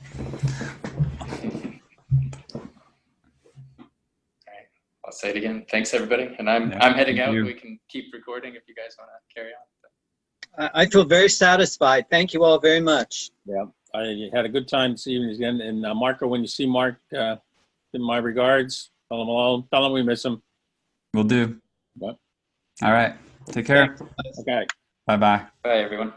Speaker 1: I'll say it again. Thanks, everybody. And I'm heading out. We can keep recording if you guys want to carry on.
Speaker 2: I feel very satisfied. Thank you all very much.
Speaker 3: Yeah, I had a good time this evening again. And Marco, when you see Mark, give my regards. Tell him hello. Tell him we miss him.
Speaker 4: Will do.
Speaker 3: Yep.
Speaker 4: All right. Take care.
Speaker 3: Okay.
Speaker 4: Bye-bye.
Speaker 1: Bye, everyone.